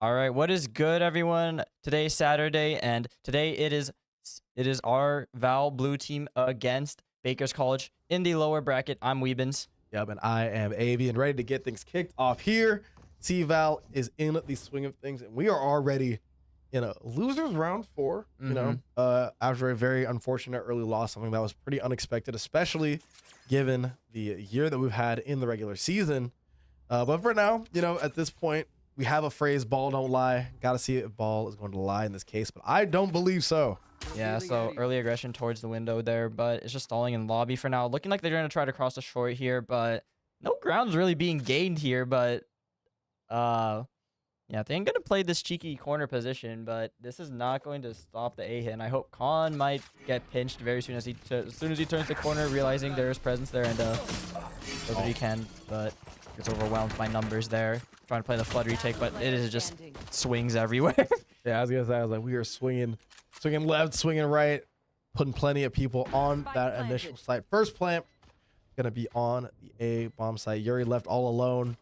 All right, what is good, everyone? Today's Saturday, and today it is our Val blue team against Baker's College in the lower bracket. I'm Weebens. Yep, and I am AV and ready to get things kicked off here. CVAL is in the swing of things, and we are already in a losers round 4. After a very unfortunate early loss, something that was pretty unexpected, especially given the year that we've had in the regular season. But for now, at this point, we have a phrase, ball don't lie. Got to see if ball is going to lie in this case, but I don't believe so. Yeah, so early aggression towards the window there, but it's just stalling in lobby for now. Looking like they're going to try to cross the short here, but no ground's really being gained here. But yeah, they ain't going to play this cheeky corner position, but this is not going to stop the A hit. And I hope Khan might get pinched very soon as he turns the corner, realizing there is presence there, and does what he can, but gets overwhelmed by numbers there. Trying to play the flood retake, but it is just swings everywhere. Yeah, I was gonna say, I was like, we are swinging left, swinging right, putting plenty of people on that initial site. First plant gonna be on the A bomb site. Yuri left all alone,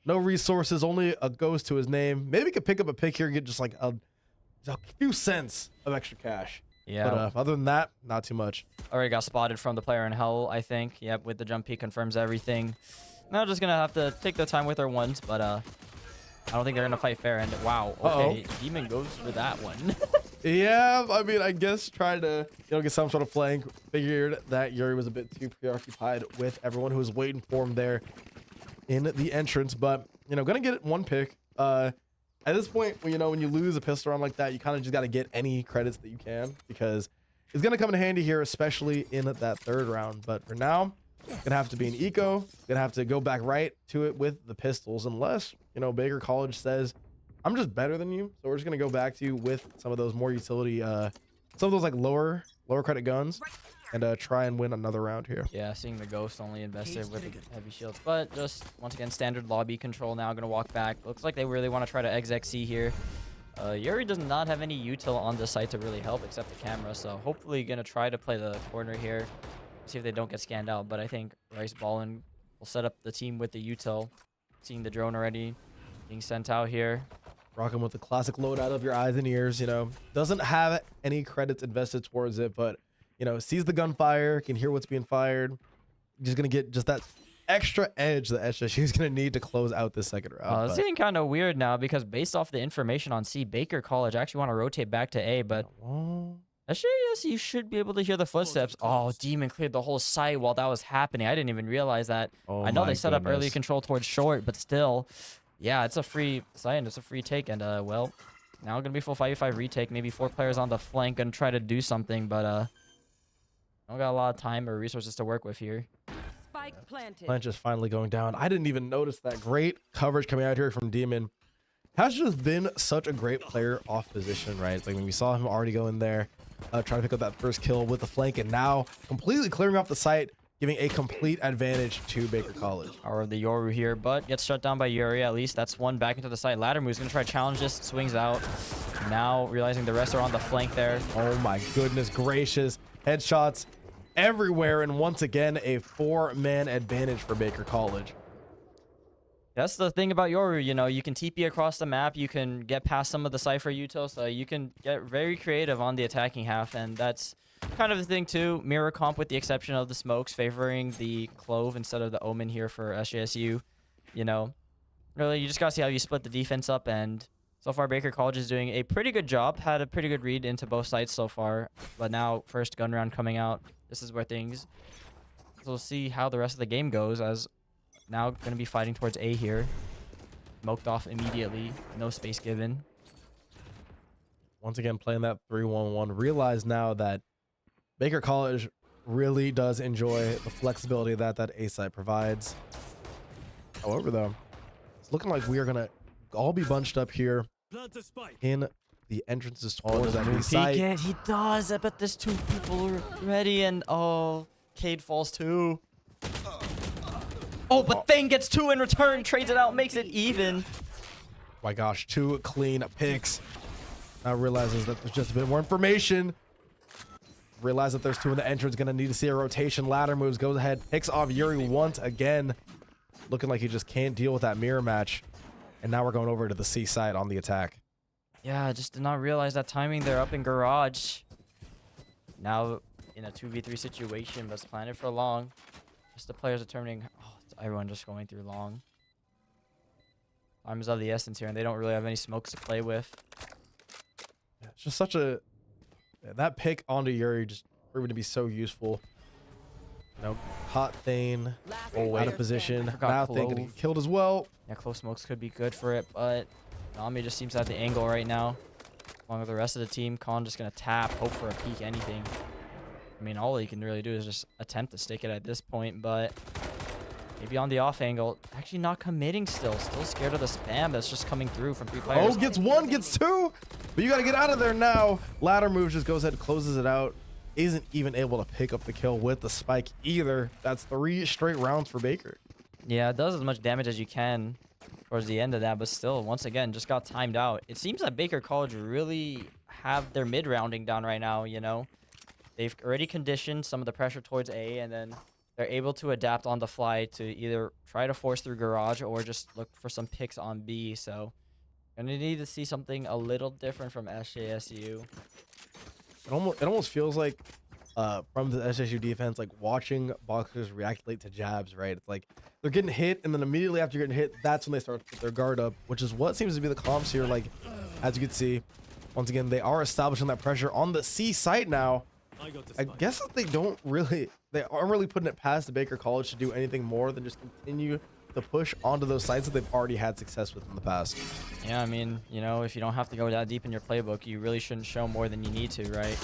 no resources, only a ghost to his name. Maybe he could pick up a pick here and get just like a few cents of extra cash. Yeah, but other than that, not too much. Already got spotted from the player in hell, I think. Yep, with the jump peak confirms everything. Now just gonna have to take the time with our ones, but I don't think they're gonna fight fair. And wow, okay, Demon goes for that one. Yeah, I mean, I guess trying to get some sort of flank. Figured that Yuri was a bit too preoccupied with everyone who was waiting for him there in the entrance, but gonna get one pick. At this point, when you lose a pistol round like that, you kind of just got to get any credits that you can, because it's gonna come in handy here, especially in that third round. But for now, gonna have to be an eco, gonna have to go back right to it with the pistols, unless Baker College says I'm just better than you, so we're just gonna go back to you with some of those more utility some of those like lower credit guns, and try and win another round here. Yeah, seeing the ghost only invested with the heavy shields, but just once again standard lobby control. Now gonna walk back. Looks like they really want to try to XXC here. Yuri does not have any util on the site to really help except the camera, so hopefully gonna try to play the corner here, see if they don't get scanned out. But I think Rice Ballin will set up the team with the util. Seeing the drone already being sent out here. Rocking with the classic loadout of your eyes and ears. Doesn't have any credits invested towards it, but sees the gunfire, can hear what's being fired. Just gonna get just that extra edge that SJSU is gonna need to close out this second round. It's getting kind of weird now, because based off the information on C, Baker College actually want to rotate back to A, but SJSU should be able to hear the footsteps. Oh, Demon cleared the whole site while that was happening. I didn't even realize that. I know they set up early control towards short, but still, yeah, it's a free site and it's a free take. And well, now gonna be full 5v5 retake. Maybe 4 players on the flank gonna try to do something, but I don't got a lot of time or resources to work with here. Spike planted. Plant just finally going down. I didn't even notice that. Great coverage coming out here from Demon. Has just been such a great player off position, right? It's like when we saw him already go in there, trying to pick up that first kill with the flank, and now completely clearing off the site, giving a complete advantage to Baker College. Or the Yoru here, but gets shut down by Yuri. At least that's one back into the site. Ladder move's gonna try to challenge this, swings out. Now realizing the rest are on the flank there. Oh my goodness gracious. Headshots everywhere, and once again, a 4-man advantage for Baker College. That's the thing about Yoru, you can TP across the map, you can get past some of the Cypher util, so you can get very creative on the attacking half, and that's kind of the thing too. Mirror comp with the exception of the smokes, favoring the Clove instead of the Omen here for SJSU. Really, you just gotta see how you split the defense up, and so far Baker College is doing a pretty good job. Had a pretty good read into both sides so far, but now first gun round coming out. This is where things... So we'll see how the rest of the game goes, as now going to be fighting towards A here. Smoked off immediately. No space given. Once again, playing that 3-1-1. Realize now that Baker College really does enjoy the flexibility that A site provides. However, though, it's looking like we are going to all be bunched up here in the entrances towards that B site. He does. I bet there's 2 people ready, and Cade falls too. Oh, but Thing gets 2 in return, trades it out, makes it even. My gosh, 2 clean picks. Now realizes that there's just a bit more information. Realize that there's 2 in the entrance. Gonna need to see a rotation. Ladder moves, goes ahead, picks off Yuri once again. Looking like he just can't deal with that mirror match. And now we're going over to the C side on the attack. Yeah, I just did not realize that timing. They're up in garage. Now in a 2v3 situation, but it's planned for long. Just the players determining. Oh, it's everyone just going through long. Time is of the essence here, and they don't really have any smokes to play with. Yeah, it's just such a... That pick onto Yuri just proving to be so useful. You know, hot Thane, out of position. Now Thane gonna get killed as well. Yeah, close smokes could be good for it, but Nami just seems to have the angle right now. Along with the rest of the team, Khan just gonna tap, hope for a peek, anything. I mean, all he can really do is just attempt to stick it at this point, but maybe on the off angle. Actually not committing still. Still scared of the spam that's just coming through from 3 players. Oh, gets 1, gets 2. But you got to get out of there now. Ladder move just goes ahead, closes it out. Isn't even able to pick up the kill with the spike either. That's 3 straight rounds for Baker. Yeah, it does as much damage as you can towards the end of that, but still, once again, just got timed out. It seems that Baker College really have their mid-rounding down right now, you know? They've already conditioned some of the pressure towards A, and then they're able to adapt on the fly to either try to force through garage or just look for some picks on B. So, gonna need to see something a little different from SJSU. It almost feels like from the SJSU defense, like watching boxers react late to jabs, right? It's like they're getting hit, and then immediately after getting hit, that's when they start to put their guard up, which is what seems to be the comps here. Like, as you can see, once again, they are establishing that pressure on the C site now. I guess that they aren't really putting it past the Baker College to do anything more than just continue to push onto those sites that they've already had success with in the past. Yeah, I mean, you know, if you don't have to go that deep in your playbook, you really shouldn't show more than you need to, right?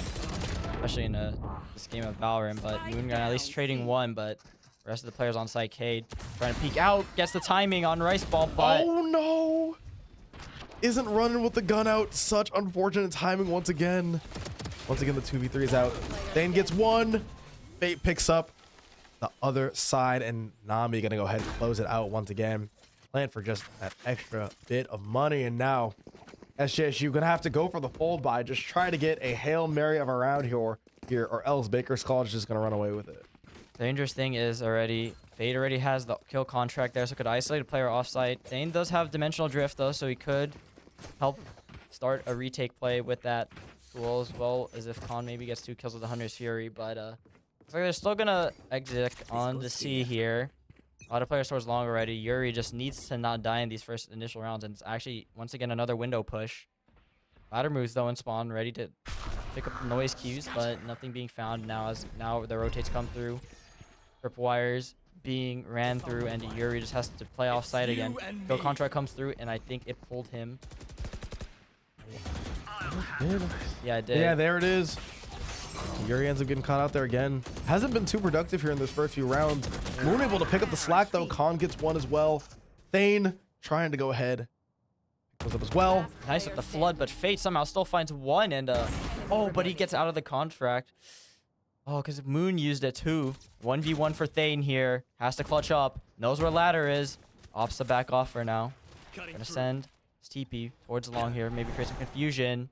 Especially in this game of Valorant. But Moon at least trading 1, but the rest of the players on site, Cade trying to peek out, gets the timing on Rice Ball, but oh no! Isn't running with the gun out. Such unfortunate timing once again. Once again, the 2v3 is out. Thane gets 1. Fate picks up the other side, and Nami gonna go ahead and close it out once again. Plan for just that extra bit of money, and now SJSU gonna have to go for the fold buy. Just try to get a Hail Mary of a round here, or else Baker's College is just gonna run away with it. The dangerous thing is Fate already has the kill contract there, so could isolate a player offsite. Thane does have dimensional drift though, so he could help start a retake play with that tool, as well as if Khan maybe gets 2 kills with the Hunter's Fury, but looks like they're still gonna exit on the C here. A lot of players towards long already. Yuri just needs to not die in these first initial rounds, and it's actually once again another window push. Ladder moves though in spawn, ready to pick up noise cues, but nothing being found now as the rotates come through. Trip wires being ran through, and Yuri just has to play off site again. Kill contract comes through, and I think it pulled him. Yeah, it did. Yeah, there it is. Yuri ends up getting caught out there again. Hasn't been too productive here in those first few rounds. We're able to pick up the slack though. Khan gets 1 as well. Thane trying to go ahead. Goes up as well. Nice with the flood, but Fate somehow still finds 1, and oh, but he gets out of the contract. Oh, because Moon used it too. 1v1 for Thane here. Has to clutch up. Knows where ladder is. Opts to back off for now. Gonna send his TP towards long here. Maybe create some confusion.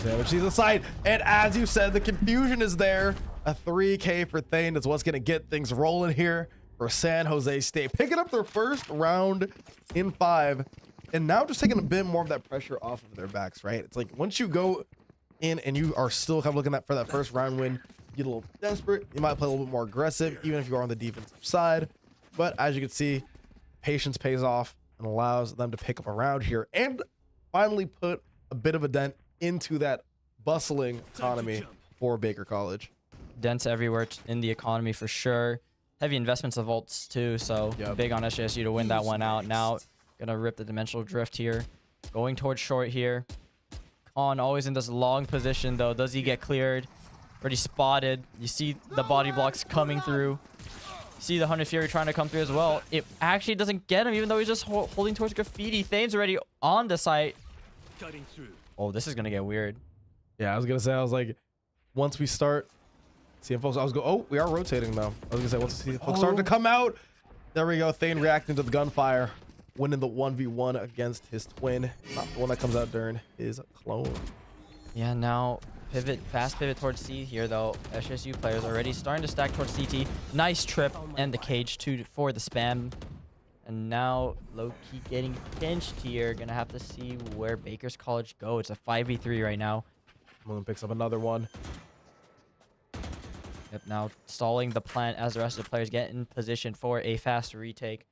Damage sees the side, and as you said, the confusion is there. A 3K for Thane is what's gonna get things rolling here for San Jose State, picking up their first round in 5, and now just taking a bit more of that pressure off of their backs, right? It's like once you go in and you are still kind of looking for that first round win, you get a little desperate. You might play a little bit more aggressive, even if you are on the defensive side. But as you can see, patience pays off and allows them to pick up a round here and finally put a bit of a dent into that bustling economy for Baker College. Dents everywhere in the economy for sure. Heavy investments of ults too, so big on SJSU to win that one out. Now gonna rip the dimensional drift here. Going towards short here. Khan always in this long position though. Does he get cleared? Already spotted. You see the body blocks coming through. See the Hunter Fury trying to come through as well. It actually doesn't get him, even though he's just holding towards graffiti. Thane's already on the site. Cutting through. Oh, this is gonna get weird. Yeah, I was gonna say, I was like, once we start seeing folks, we are rotating though. I was gonna say, once we see folks starting to come out, there we go. Thane reacting to the gunfire, winning the 1v1 against his twin, not the one that comes out during his clone. Yeah, now fast pivot towards C here though. SJSU players already starting to stack towards CT. Nice trip and the cage too for the spam. And now low-key getting pinched here. Gonna have to see where Baker's College go. It's a 5v3 right now. Moon picks up another one. Yep, now stalling the plant as the rest of the players get in position for a fast retake.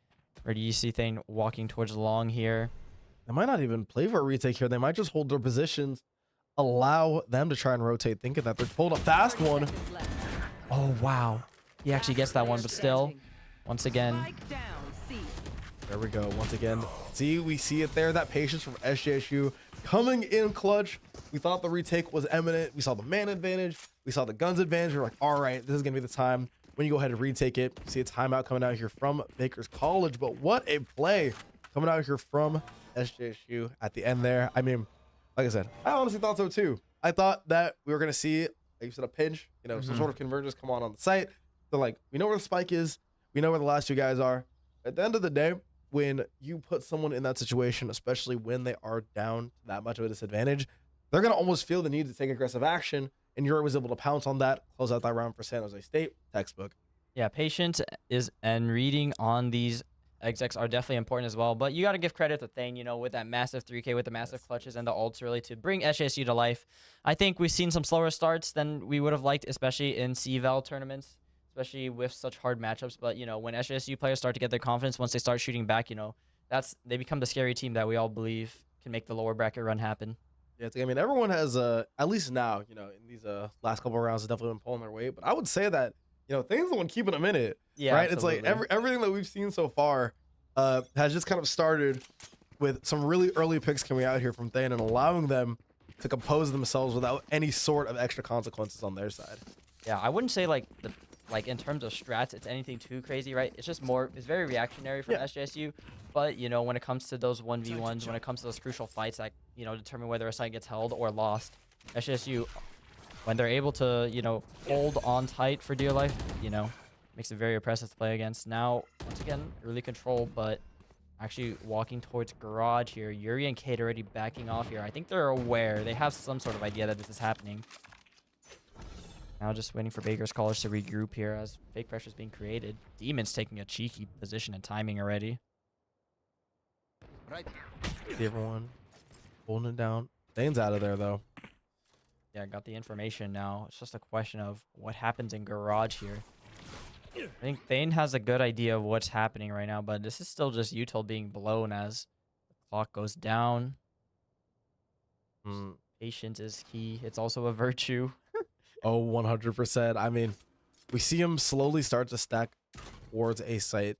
Or do you see Thane walking towards long here? They might not even play for a retake here. They might just hold their positions, allow them to try and rotate, thinking that they're pulled a fast one. Oh, wow. He actually gets that one, but still, once again. There we go. Once again, see, we see it there. That patience from SJSU coming in clutch. We thought the retake was imminent. We saw the man advantage. We saw the guns advantage. We're like, all right, this is going to be the time when you go ahead and retake it. See a timeout coming out here from Baker's College, but what a play coming out here from SJSU at the end there. I mean, like I said, I honestly thought so too. I thought that we were going to see, like you said, a pinch, you know, some sort of convergence come on the site. So like, we know where the spike is. We know where the last two guys are. At the end of the day, when you put someone in that situation, especially when they are down that much of a disadvantage, they're going to almost feel the need to take aggressive action. And Yuri was able to pounce on that, close out that round for San Jose State. Textbook. Yeah, patience and reading on these execs are definitely important as well. But you got to give credit to Thane, you know, with that massive 3K, with the massive clutches and the ults really to bring SJSU to life. I think we've seen some slower starts than we would have liked, especially in CVAL tournaments, especially with such hard matchups. But, you know, when SJSU players start to get their confidence, once they start shooting back, you know, they become the scary team that we all believe can make the lower bracket run happen. Yeah, I mean, everyone has, at least now, you know, in these last couple of rounds, has definitely been pulling their weight. But I would say that, you know, Thane's the one keeping them in it. Yeah, right? absolutely. It's like everything that we've seen so far has just kind of started with some really early picks coming out here from Thane and allowing them to compose themselves without any sort of extra consequences on their side. Yeah, I wouldn't say like in terms of strats, it's anything too crazy, right? It's just it's very reactionary from SJSU. But, you know, when it comes to those 1v1s, when it comes to those crucial fights that, you know, determine whether a site gets held or lost, SJSU, when they're able to, you know, hold on tight for dear life, you know, makes it very oppressive to play against. Now, once again, early control, but actually walking towards garage here. Yuri and Kate already backing off here. I think they're aware. They have some sort of idea that this is happening. Now just waiting for Baker's College to regroup here as fake pressure is being created. Demon's taking a cheeky position and timing already. Right. Everyone holding it down. Thane's out of there, though. Yeah, I got the information now. It's just a question of what happens in garage here. I think Thane has a good idea of what's happening right now, but this is still just Util being blown as the clock goes down. Patience is key. It's also a virtue. Oh, 100%. I mean, we see him slowly start to stack towards a site.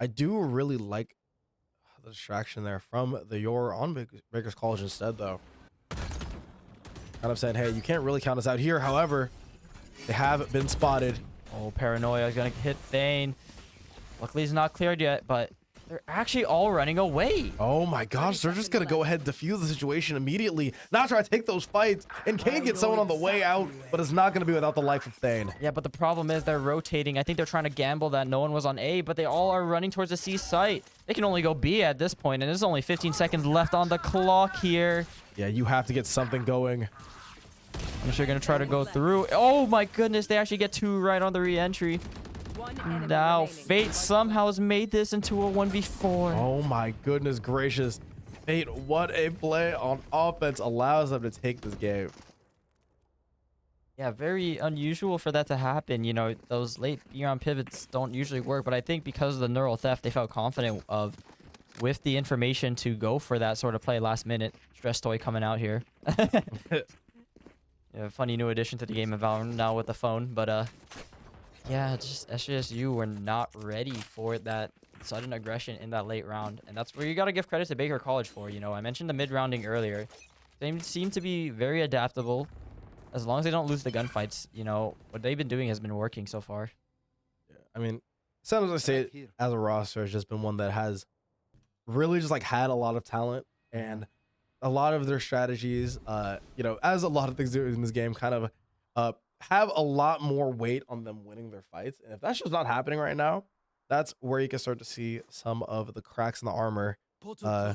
I do really like the distraction there from the Yor on Baker's College instead, though. Kind of saying, hey, you can't really count us out here. However, they have been spotted. Oh, Paranoia is going to hit Thane. Luckily, he's not cleared yet, but they're actually all running away. Oh my gosh, they're just going to go ahead and defuse the situation immediately. Not try to take those fights. And Kane gets someone on the way out, but it's not going to be without the life of Thane. Yeah, but the problem is they're rotating. I think they're trying to gamble that no one was on A, but they all are running towards the C site. They can only go B at this point, and there's only 15 seconds left on the clock here. Yeah, you have to get something going. I'm sure going to try to go through. Oh my goodness, they actually get two right on the re-entry. Now, Fate somehow has made this into a 1v4. Oh my goodness gracious. Fate, what a play on offense allows them to take this game. Yeah, very unusual for that to happen. You know, those late B-round pivots don't usually work, but I think because of the neural theft, they felt confident with the information to go for that sort of play last minute. Stress toy coming out here. Yeah, funny new addition to the game of Valorant now with the phone, but yeah, just SJSU were not ready for that sudden aggression in that late round, and that's where you got to give credit to Baker College for. You know, I mentioned the mid-rounding earlier. They seem to be very adaptable. As long as they don't lose the gunfights, you know, what they've been doing has been working so far. Yeah, I mean, San Jose State as a roster has just been one that has really just like had a lot of talent, and a lot of their strategies, you know, as a lot of things do in this game, kind of have a lot more weight on them winning their fights. And if that's just not happening right now, that's where you can start to see some of the cracks in the armor. So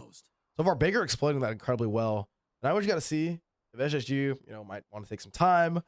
far, Baker exploiting that incredibly well. And I always got to see if SSU, you know, might want to take some time,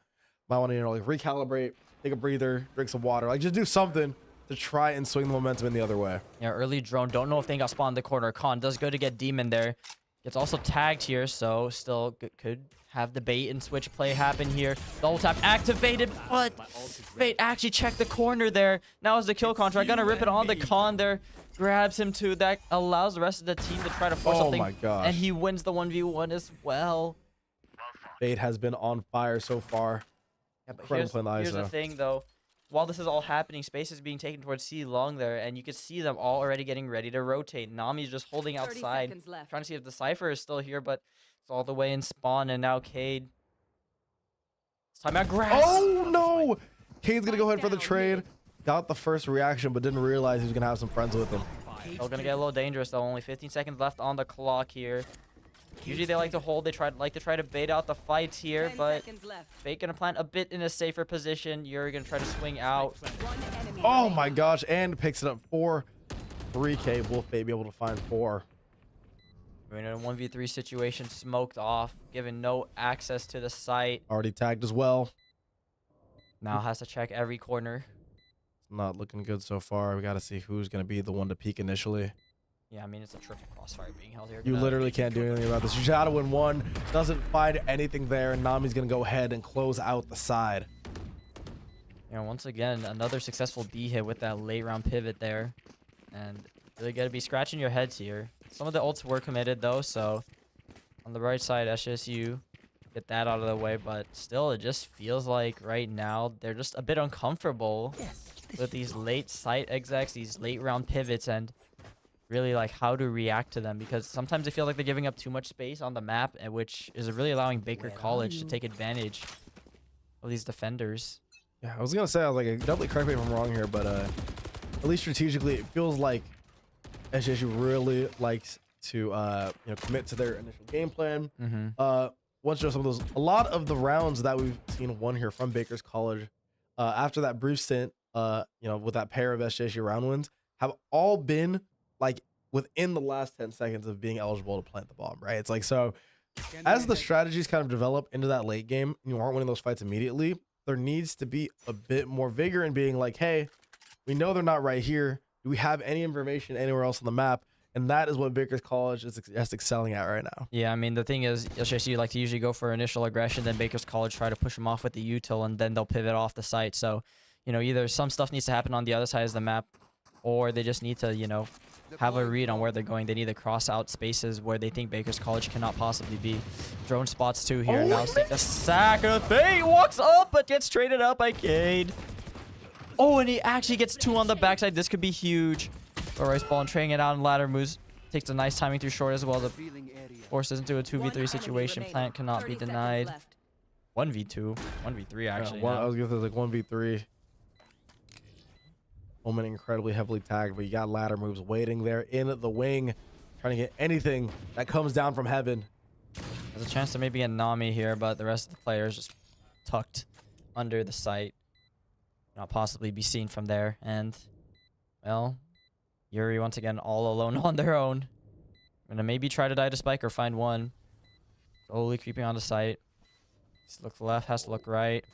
might want to, you know, like recalibrate, take a breather, drink some water, like just do something to try and swing the momentum in the other way. Yeah, early drone. Don't know if they got spawned in the corner. Khan does good to get Demon there. Gets also tagged here, so still could have the bait and switch play happen here. Double tap activated, but Fate actually checked the corner there. Now is the kill contract. Gonna rip it on the Khan there. Grabs him too. That allows the rest of the team to try to force something. Oh my gosh. And he wins the 1v1 as well. Fate has been on fire so far. Yeah, but Incredible here's the thing though. While this is all happening, space is being taken towards C long there, and you can see them all already getting ready to rotate. Nami's just holding outside, trying to see if the Cypher is still here, but it's all the way in spawn, and now Cade. It's time out grass. Oh no! Cade's gonna go ahead for the trade. Got the first reaction, but didn't realize he was gonna have some friends with him. Still gonna get a little dangerous though. Only 15 seconds left on the clock here. Usually they like to hold. They like to try to bait out the fights here, but Fate gonna plant a bit in a safer position. You're gonna try to swing out. Oh my gosh! And picks it up for 3K. Will Fate be able to find 4? We're in a 1v3 situation, smoked off, given no access to the site. Already tagged as well. Now has to check every corner. Not looking good so far. We got to see who's gonna be the one to peek initially. Yeah, I mean, it's a triple crossfire being held here. You literally can't do anything about this. You gotta win one. Doesn't find anything there, and Nami's gonna go ahead and close out the side. You know, once again, another successful B hit with that late round pivot there. And really gotta be scratching your heads here. Some of the ults were committed though, so on the right side, SJSU get that out of the way, but still, it just feels like right now they're just a bit uncomfortable with these late site execs, these late round pivots, and really like how to react to them, because sometimes I feel like they're giving up too much space on the map, which is really allowing Baker College to take advantage of these defenders. Yeah, I was gonna say, I was like, definitely correct me if I'm wrong here, but at least strategically, it feels like SJSU really likes to you know, commit to their initial game plan. Once you know some of those, a lot of the rounds that we've seen won here from Baker's College, after that brief stint, you know, with that pair of SJSU round wins, have all been like within the last 10 seconds of being eligible to plant the bomb, right? It's like, so as the strategies kind of develop into that late game and you aren't winning those fights immediately, there needs to be a bit more vigor in being like, hey, we know they're not right here. Do we have any information anywhere else on the map? And that is what Baker's College is just excelling at right now. Yeah, I mean, the thing is, SJSU like to usually go for initial aggression, then Baker's College try to push them off with the util, and then they'll pivot off the site. So, you know, either some stuff needs to happen on the other side of the map, or they just need to, you know, have a read on where they're going. They need to cross out spaces where they think Baker's College cannot possibly be. Drone spots too here. Now take the sack of Fate, walks up, but gets traded out by Cade. Oh, and he actually gets 2 on the backside. This could be huge. Rice ball and trading it out, and ladder moves. Takes a nice timing through short as well to force us into a 2v3 situation. Plant cannot be denied. 1v2. 1v3 actually. Yeah, I was gonna say like 1v3. Omen incredibly heavily tagged, but you got ladder moves waiting there in the wing, trying to get anything that comes down from heaven. There's a chance to maybe get Nami here, but the rest of the players just tucked under the site. Not possibly be seen from there. And, well, Yuri once again all alone on their own. Gonna maybe try to die to spike or find one. Slowly creeping on the site. Just look left, has to look right.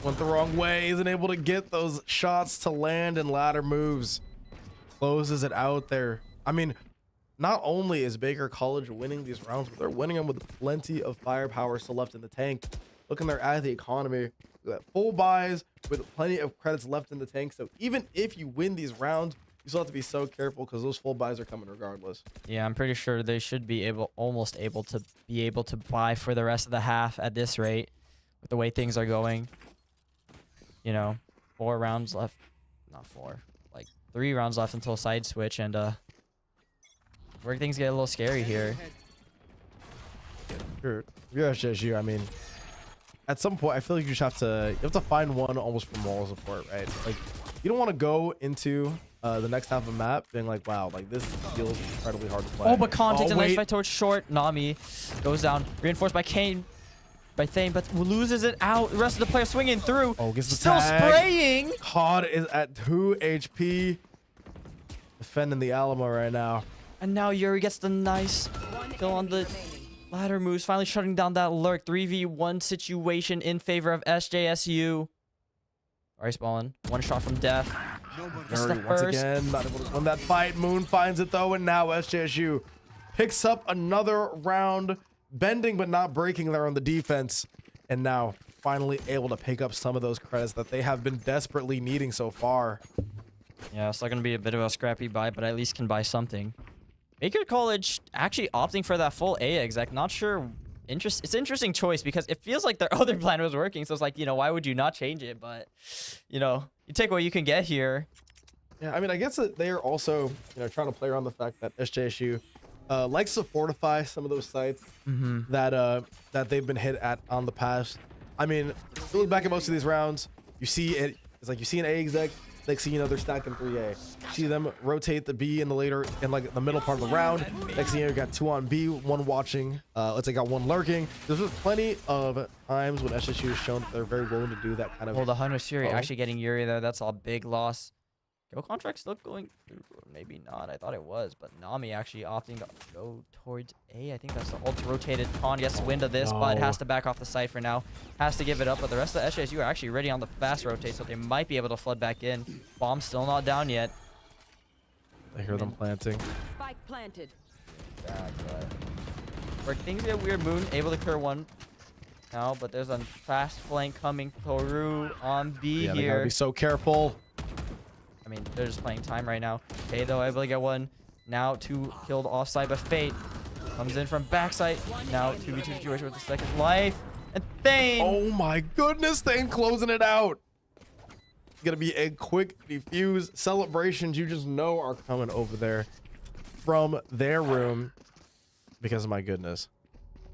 Went the wrong way, isn't able to get those shots to land, and ladder moves. Closes it out there. I mean, not only is Baker College winning these rounds, but they're winning them with plenty of firepower still left in the tank. Looking there at the economy, full buys with plenty of credits left in the tank. So even if you win these rounds, you still have to be so careful because those full buys are coming regardless. Yeah, I'm pretty sure they should be almost able to buy for the rest of the half at this rate with the way things are going. You know, 4 rounds left. Not 4. Like 3 rounds left until side switch, and where things get a little scary here. Sure. Yeah, SJSU, I mean, at some point I feel like you have to find one almost for moral support, right? Like, you don't want to go into the next half of the map being like, wow, like this feels incredibly hard to play. Oh, but Khan takes a nice fight towards short. Nami goes down, reinforced by Kane, by Thane, but loses it out. The rest of the players swinging through. Oh, gets the still tag. Spraying. Khan is at 2 HP, defending the Alamo right now. And now Yuri gets the nice kill on the ladder moves, finally shutting down that lurk. 3v1 situation in favor of SJSU. Rice balling. 1 shot from death. Just Yuri the once first. again not able to win that fight. Moon finds it though, and now SJSU picks up another round, bending but not breaking there on the defense, and now finally able to pick up some of those credits that they have been desperately needing so far. Yeah, it's not going to be a bit of a scrappy buy, but at least can buy something. Baker College actually opting for that full A exec. Not sure. It's an interesting choice because it feels like their other plan was working. So it's like, why would you not change it? But, you take what you can get here. Yeah, I mean, I guess that they are also, trying to play around the fact that SJSU likes to fortify some of those sites that they've been hit at on the past. I mean, if you look back at most of these rounds, you see it. It's like you see an A exec. Next thing you know, they're stacking 3A. See them rotate the B in the middle part of the round. Next thing you know, you got 2 on B, 1 watching. Let's say got 1 lurking. There's plenty of times when SSU has shown that they're very willing to do that kind of. Well, the Hunter Fury actually getting Yuri there. That's a big loss. Go contract still going through, or maybe not. I thought it was, but Nami actually opting to go towards A. I think that's the ult rotated. Con gets wind of this, but has to back off the site for now. Has to give it up, but the rest of the SJSU are actually ready on the fast rotate, so they might be able to flood back in. Bomb still not down yet. I hear them planting. Spike planted. Back, but where things get weird, Moon able to clear 1 now, but there's a fast flank coming through on B Yeah, they here. gotta be so careful. I mean, they're just playing time right now. Okay, though, able to get 1. Now 2 killed offside, but Fate comes in from backside. Now 2v2 situation with the second life. And Thane! Oh my goodness, Thane closing it out. It's gonna be a quick defuse. Celebrations you just know are coming over there from their room. Because of my goodness,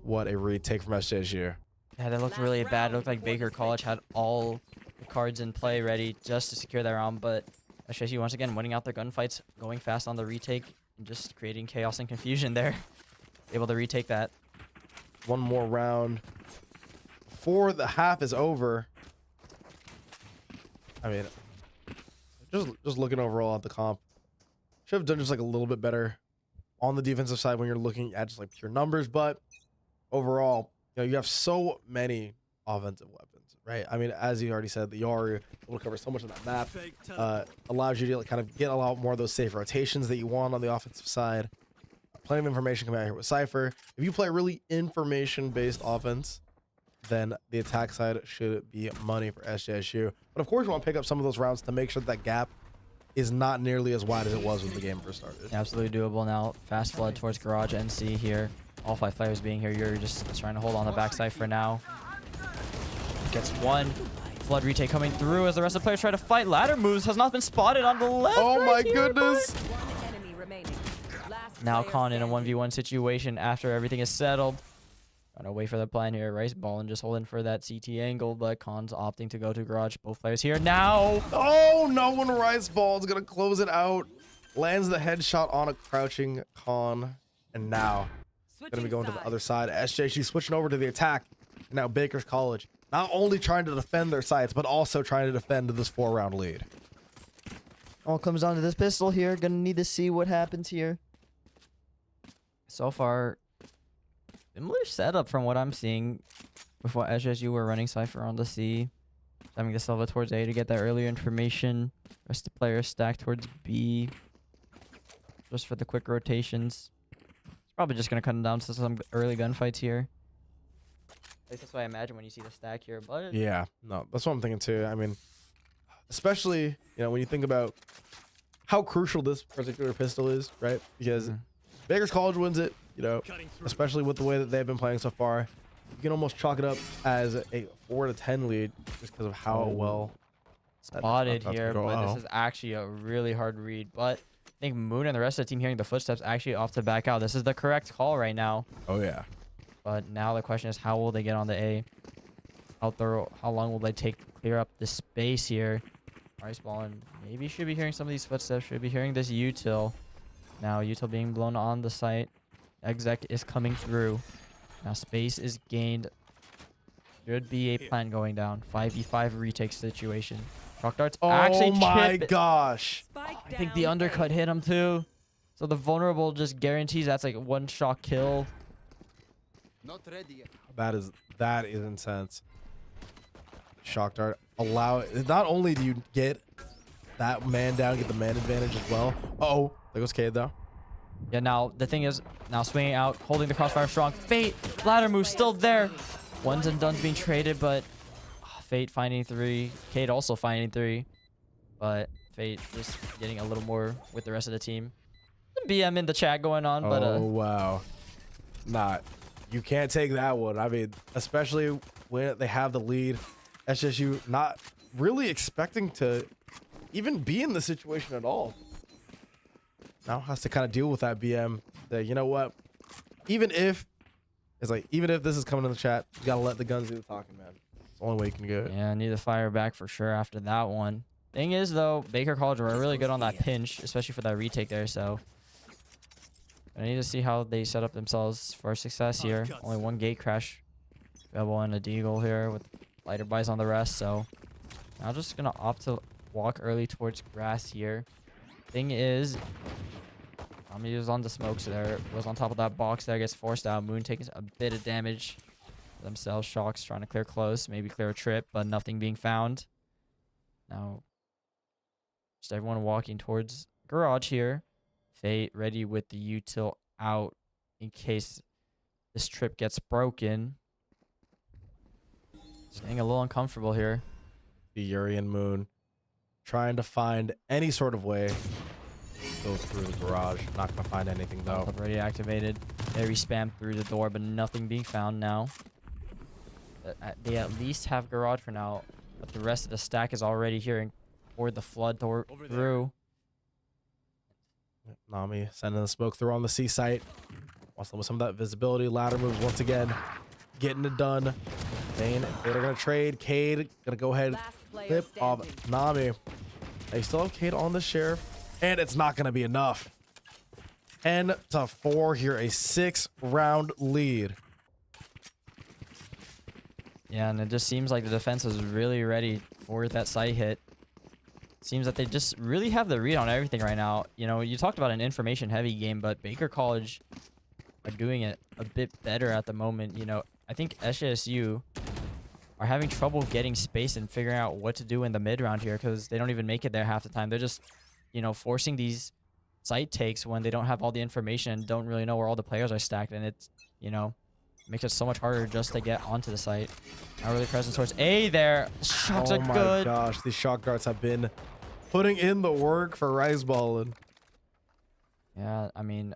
what a retake from SJSU. Yeah, that looked really bad. It looked like Baker College had all the cards in play ready just to secure that round, but SJSU once again winning out their gunfights, going fast on the retake, and just creating chaos and confusion there. Able to retake that. 1 more round before the half is over. I mean, just looking overall at the comp, should have done just like a little bit better on the defensive side when you're looking at just like pure numbers, but overall, you have so many offensive weapons. Right. I mean, as you already said, the Yaru will cover so much of that map. Allows you to kind of get a lot more of those safe rotations that you want on the offensive side. Plenty of information coming out here with Cypher. If you play a really information-based offense, then the attack side should be money for SJSU. But of course, you want to pick up some of those rounds to make sure that gap is not nearly as wide as it was when the game first started. Absolutely doable now. Fast flood towards Garage NC here. All 5 players being here. You're just trying to hold on the backside for now. Gets 1. Flood retake coming through as the rest of the players try to fight. Ladder moves has not been spotted on the left. Oh my right here, goodness. One enemy remaining. Last now player Khan in a standing. 1v1 situation after everything is settled. Gonna wait for the plan here. Rice ball and just holding for that CT angle, but Khan's opting to go to Garage. Both players here now. Oh, no one Rice Ball is going to close it out. Lands the headshot on a crouching Khan. And now going to be going to the other side. SJSU switching over to the attack. And now Baker's College not only trying to defend their sites, but also trying to defend this 4-round lead. All comes down to this pistol here. Gonna need to see what happens here. So far, similar setup from what I'm seeing. Before SJSU were running Cypher on the C. Having the Silva towards A to get that earlier information. Rest of the players stacked towards B. Just for the quick rotations. It's probably just gonna come down to some early gunfights here. At least that's what I imagine when you see the stack here. But Yeah, no, that's what I'm thinking too. I mean, especially, when you think about how crucial this particular pistol is, right? Because Baker's College wins it, especially with the way that they've been playing so far. You can almost chalk it up as a 4-10 lead just because of how well spotted that's here, gonna go but well. this is actually a really hard read. But I think Moon and the rest of the team hearing the footsteps actually off to back out. This is the correct call right now. Oh yeah. But now the question is, how will they get on the A? How long will they take to clear up the space here? Rice ball and maybe should be hearing some of these footsteps. Should be hearing this util. Now util being blown on the site. Exec is coming through. Now space is gained. Should be a plant going down. 5v5 retake situation. Rock darts actually Oh my chip it. gosh. Spike I think down the A. undercut hit him too. So the vulnerable just guarantees that's like 1-shot kill. Not ready yet. That is intense. Shock dart. Not only do you get that man down, get the man advantage as well. Uh-oh, there goes Cade though. Yeah, now the thing is, now swinging out, holding the crossfire strong. Fate, ladder move still there. Ones and dones being traded, but Fate finding 3. Cade also finding 3. But Fate just getting a little more with the rest of the team. Some BM in the chat going on, but Oh, wow. You can't take that one. I mean, especially when they have the lead. SJSU not really expecting to even be in the situation at all. Now has to kind of deal with that BM. That, you know what? Even if this is coming in the chat, you gotta let the guns do the talking, man. It's the only way you can go. yeah, need to fire back for sure after that one. Thing is, though, Baker College were really good on that pinch, especially for that retake there, so I need to see how they set up themselves for success here. Only one gate crash. Rebel and a deagle here with lighter buys on the rest, so I'm just gonna opt to walk early towards grass here. Thing is, Tommy was on the smokes there, was on top of that box there, gets forced out. Moon taking a bit of damage themselves. Shocks trying to clear close, maybe clear a trip, but nothing being found. Now, just everyone walking towards garage here. Fate ready with the util out in case this trip gets broken. It's getting a little uncomfortable here. The Yuri and Moon trying to find any sort of way to go through the garage. Not gonna find anything though. Already activated. Very spammed through the door, but nothing being found now. They at least have garage for now, but the rest of the stack is already here for the flood through. Nami sending the smoke through on the C site. Wants some of that visibility. Ladder moves once again. Getting it done. They're gonna trade. Cade gonna go ahead. Clip of Nami. They still have Cade on the sheriff. And it's not gonna be enough. 10-4 here. A 6-round lead. Yeah, and it just seems like the defense is really ready for that site hit. Seems that they just really have the read on everything right now. You know, you talked about an information-heavy game, but Baker College are doing it a bit better at the moment. You know, I think SJSU are having trouble getting space and figuring out what to do in the mid-round here because they don't even make it there half the time. They're just, you know, forcing these site takes when they don't have all the information and don't really know where all the players are stacked. And it's, you know, makes it so much harder just to get onto the site. Not really present towards A there. Shots are good. Oh my gosh, these shock darts have been putting in the work for Riseballin. Yeah, I mean,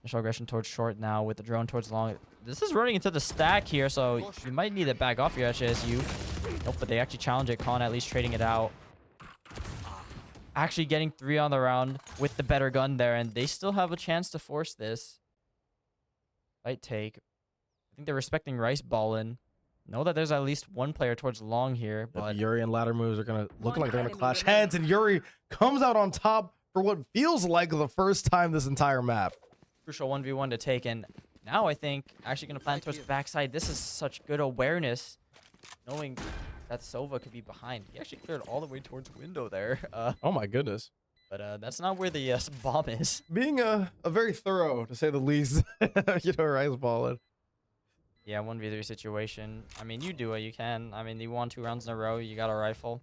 initial aggression towards short now with the drone towards long. This is running into the stack here, so you might need to back off your HSU. Nope, but they actually challenge it. Con at least trading it out. Actually getting 3 on the round with the better gun there, and they still have a chance to force this. Fight take. I think they're respecting Riseballin. Know that there's at least one player towards long here, but Yuri and ladder moves are gonna look like they're gonna clash heads, and Yuri comes out on top for what feels like the first time this entire map. crucial 1v1 to take, and now I think actually gonna plan towards the backside. This is such good awareness, knowing that Sova could be behind. He actually cleared all the way towards window there. Oh my goodness. But that's not where the bomb is. Being a very thorough, to say the least, you know, Riseballin. Yeah, 1v3 situation. I mean, you do what you can. I mean, you won 2 rounds in a row. You got a rifle.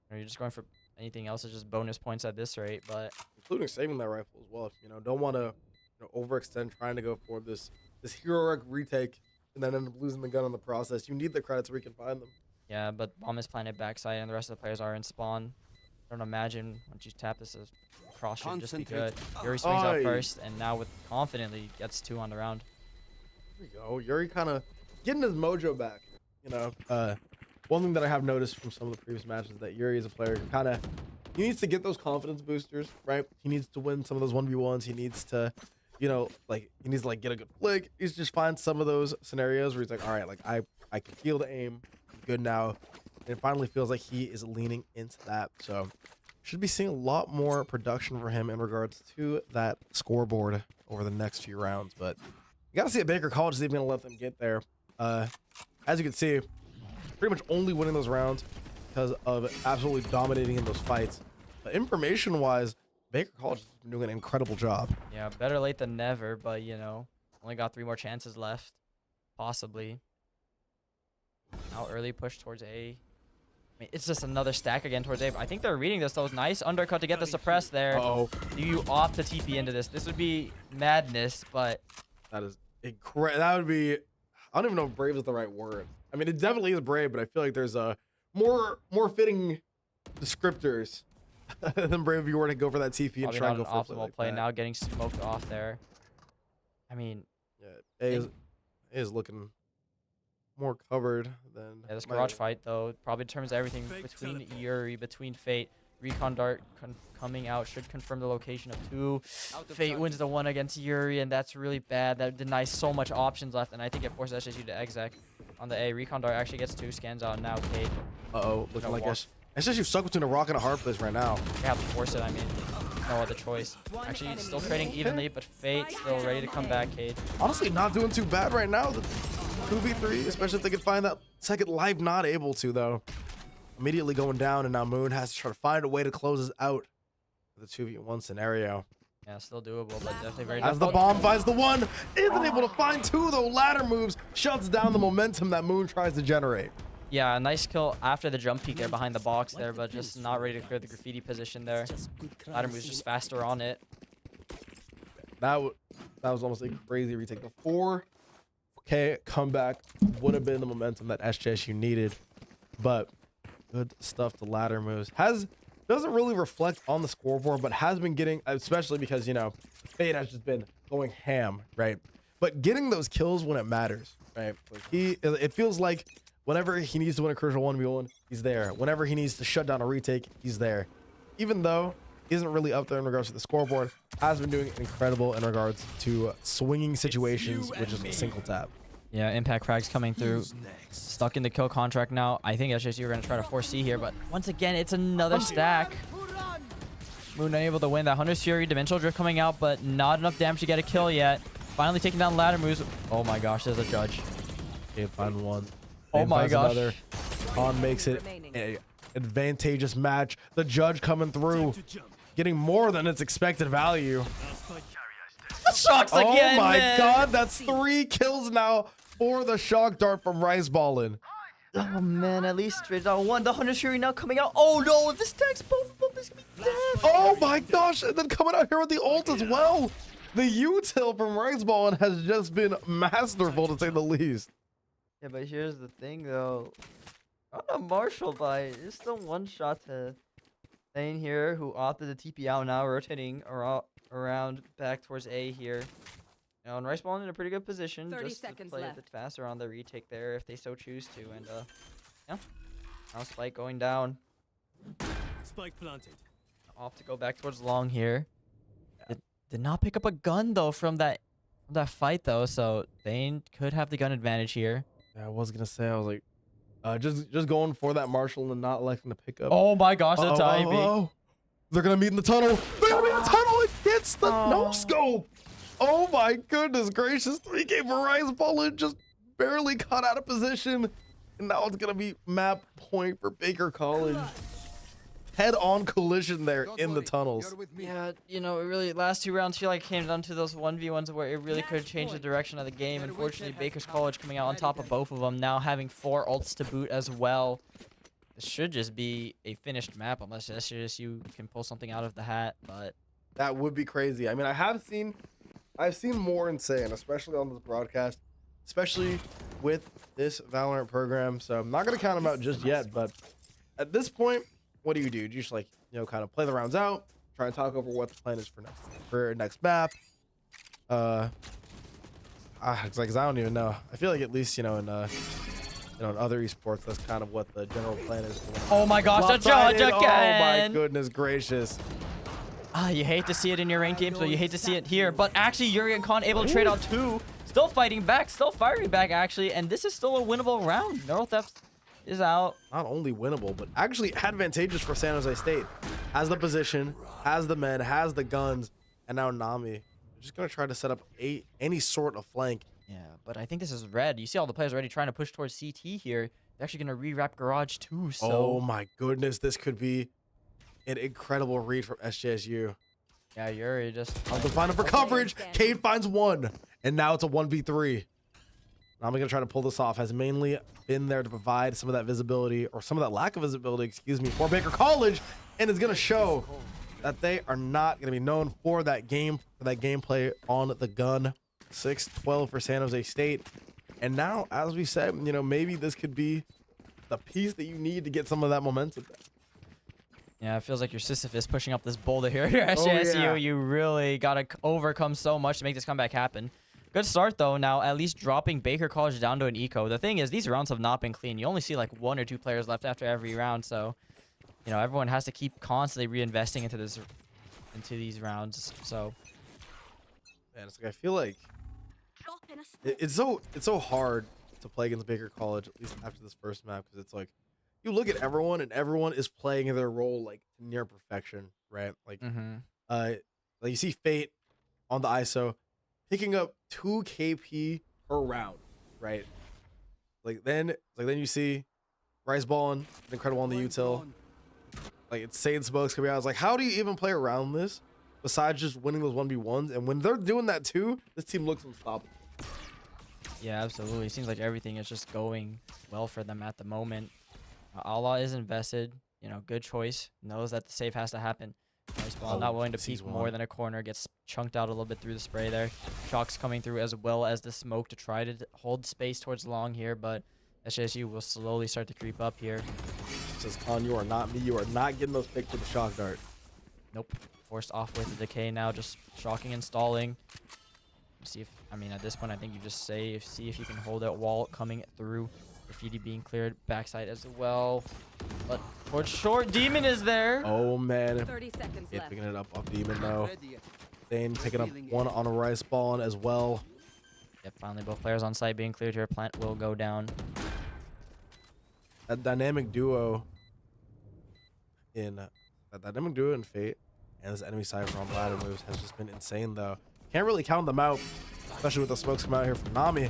Or you're just going for anything else. It's just bonus points at this rate. But Including saving that rifle as well. You know, don't want to overextend trying to go for this heroic retake and then end up losing the gun in the process. You need the credits where you can find them. yeah, but bomb is planted backside, and the rest of the players are in spawn. I don't imagine once you tap this, a cross should just be good. Yuri swings out first, and now with confidently gets 2 on the round. There we go. Yuri kind of getting his mojo back. You know, one thing that I have noticed from some of the previous matches is that Yuri is a player who he needs to get those confidence boosters, right? He needs to win some of those 1v1s. He needs to, you know, he needs to get a good flick. He's just find some of those scenarios where he's like, all right, I can feel the aim. I'm good now. And it finally feels like he is leaning into that. So should be seeing a lot more production for him in regards to that scoreboard over the next few rounds. But you got to see if Baker College is even going to let them get there. As you can see, pretty much only winning those rounds because of absolutely dominating in those fights. But information-wise, Baker College has been doing an incredible job. Yeah, better late than never, but, you know, only got 3 more chances left, possibly. Now early push towards A. mean, it's just another stack again towards A. I think they're reading this though. Nice undercut to get the suppress there. Uh-oh. Do you opt to TP into this? This would be madness, but That is incredible. That would be. I don't even know if brave is the right word. I mean, it definitely is brave, but I feel like there's a more fitting descriptors than brave if you were to go for that TP and probably try not and an go for a optimal like play that. now, getting smoked off there. I mean, Yeah, A is looking more covered than. yeah, this my- garage fight though probably determines everything between Yuri, between Fate. Recon Dart coming out should confirm the location of 2. Fate wins the 1 against Yuri, and that's really bad. That denies so much options left, and I think it forces SJSU to exec on the A. Recon Dart actually gets 2 scans out now. Cade, Uh-oh, looking No like walk. SJSU stuck between a rock and a hard place right now. they have to force it. I mean, no other choice. Actually, still trading evenly, but Fate still ready to come back. Cade. Honestly, not doing too bad right now. The 2v3, especially if they can find that second life. Not able to though. Immediately going down, and now Moon has to try to find a way to close us out for the 2v1 scenario. Yeah, still doable, but definitely very As the difficult. bomb finds the 1, isn't able to find 2 though. Ladder moves, shuts down the momentum that Moon tries to generate. Yeah, a nice kill after the jump peek there behind the box there, but just not ready to clear the graffiti position there. Ladder moves just faster on it. That was almost a crazy retake. The 4K comeback would have been the momentum that SJSU needed, but good stuff. The ladder moves doesn't really reflect on the scoreboard, but has been getting, especially because, you know, Fade has just been going ham, right? But getting those kills when it matters, right? Like it feels like whenever he needs to win a crucial 1v1, he's there. Whenever he needs to shut down a retake, he's there. Even though he isn't really up there in regards to the scoreboard, has been doing incredible in regards to swinging situations, which is a single tap. Yeah, impact frags coming through. Stuck in the kill contract now. I think SJSU are going to try to force C here, but once again, it's another stack. Moon unable to win. That Hunter's Fury, Dimensional Drift coming out, but not enough damage to get a kill yet. Finally taking down ladder moves. Oh my gosh, there's a judge. Okay, find 1. Oh Dame my finds gosh. another. On makes it a advantageous match. The judge coming through, getting more than its expected value. Shocks again, Oh my man. god, that's 3 kills now for the shock dart from Rice Ballin. Oh man, at least trade out 1. The Hunter's Fury now coming out. Oh no, if this stacks both of them, this could be dead. Oh my gosh, and then coming out here with the ult as well. The util from Rice Ballin has just been masterful, to say the least. Yeah, but here's the thing though. On a Marshall buy, it's still 1 shot to Thane here, who opted to TP out now, rotating around back towards A here. Now, and Rice Ball in a pretty good position, 30 just to seconds play a left. bit faster on the retake there if they so choose to. And yeah, now Spike going down, Spike planted. off to go back towards long here. Did not pick up a gun though from that fight though, so Thane could have the gun advantage here. Yeah, I was gonna say, I was like, just going for that Marshall and not electing to pick up. Oh my gosh, the Uh-oh, timing. uh-oh. They're gonna meet in the tunnel. They're gonna meet in the tunnel. It hits the no scope. Oh my goodness gracious! 3K for Rice Ballin just barely caught out of position, and now it's gonna be map point for Baker College. Head-on collision there Don't in the worry, tunnels. you're with me. Yeah, you know, it really last 2 rounds feel like it came down to those 1v1s where it really could change the direction of the game. Unfortunately, Baker's College coming out on top of both of them, now having 4 ults to boot as well. This should just be a finished map unless SJSU can pull something out of the hat, but That would be crazy. I mean, I've seen more insane, especially on this broadcast, especially with this Valorant program. So I'm not gonna count them out just yet, but at this point, what do? You just like, you know, kind of play the rounds out, try and talk over what the plan is for next map. It's like, 'cause I don't even know. I feel like at least, you know, in other esports, that's kind of what the general plan is. oh my gosh, the judge Lopsided. again! Oh my goodness gracious. You hate to see it in your ranked games, but you hate to see it here. But actually, Yuri and Khan able to trade out 2. Still fighting back, still firing back, actually. And this is still a winnable round. Neural Theft is out. Not only winnable, but actually advantageous for San Jose State. Has the position, has the men, has the guns, and now Nami. Just going to try to set up any sort of flank. Yeah, but I think this is red. You see all the players already trying to push towards CT here. They're actually going to re-wrap Garage too, so... Oh my goodness, this could be an incredible read from SJSU. Yeah, Yuri just... I'm defining for coverage. Cade finds 1, and now it's a 1v3. I'm going to try to pull this off, has mainly been there to provide some of that visibility, or some of that lack of visibility, excuse me, for Baker College, and is going to show that they are not going to be known for that gameplay on the gun. 6-12 for San Jose State. And now, as we said, you know, maybe this could be the piece that you need to get some of that momentum. Yeah, it feels like your Sisyphus pushing up this boulder here at Oh, SJSU. yeah. You really got to overcome so much to make this comeback happen. Good start, though. Now, at least dropping Baker College down to an eco. The thing is, these rounds have not been clean. You only see like 1 or 2 players left after every round. So, you know, everyone has to keep constantly reinvesting into these rounds. So, Man, it's like, I feel like it's so hard to play against Baker College, at least after this first map, because it's like you look at everyone and everyone is playing their role like near perfection, right? Like like you see Fate on the ISO picking up 2 KP per round, right? Then you see Rice balling incredible on the util. Like it's Sade Smokes coming out. I was like, how do you even play around this besides just winning those 1v1s? And when they're doing that too, this team looks unstoppable. yeah, absolutely. Seems like everything is just going well for them at the moment. Allah is invested. You know, good choice. Knows that the save has to happen. Nice ball. Not willing to peek more than a corner. Gets chunked out a little bit through the spray there. Shock's coming through as well as the smoke to try to hold space towards long here, but SJSU will slowly start to creep up here. Says Khan, you are not me. You are not getting those picks with the shock dart. Nope. Forced off with the decay now. Just shocking and stalling. See if, I mean, at this point, I think you just see if you can hold that wall coming through. Graffiti being cleared. Backside as well. But towards short. Demon is there. Oh, man. 30 seconds Yeah, left. picking it up off Demon, though. Ready yet. Thane picking up 1 on a Rice ball as well. Yep, finally both players on site being cleared here. Plant will go down. That dynamic duo in Fate and this enemy side from ladder moves has just been insane, though. Can't really count them out, especially with the smokes coming out here from Nami.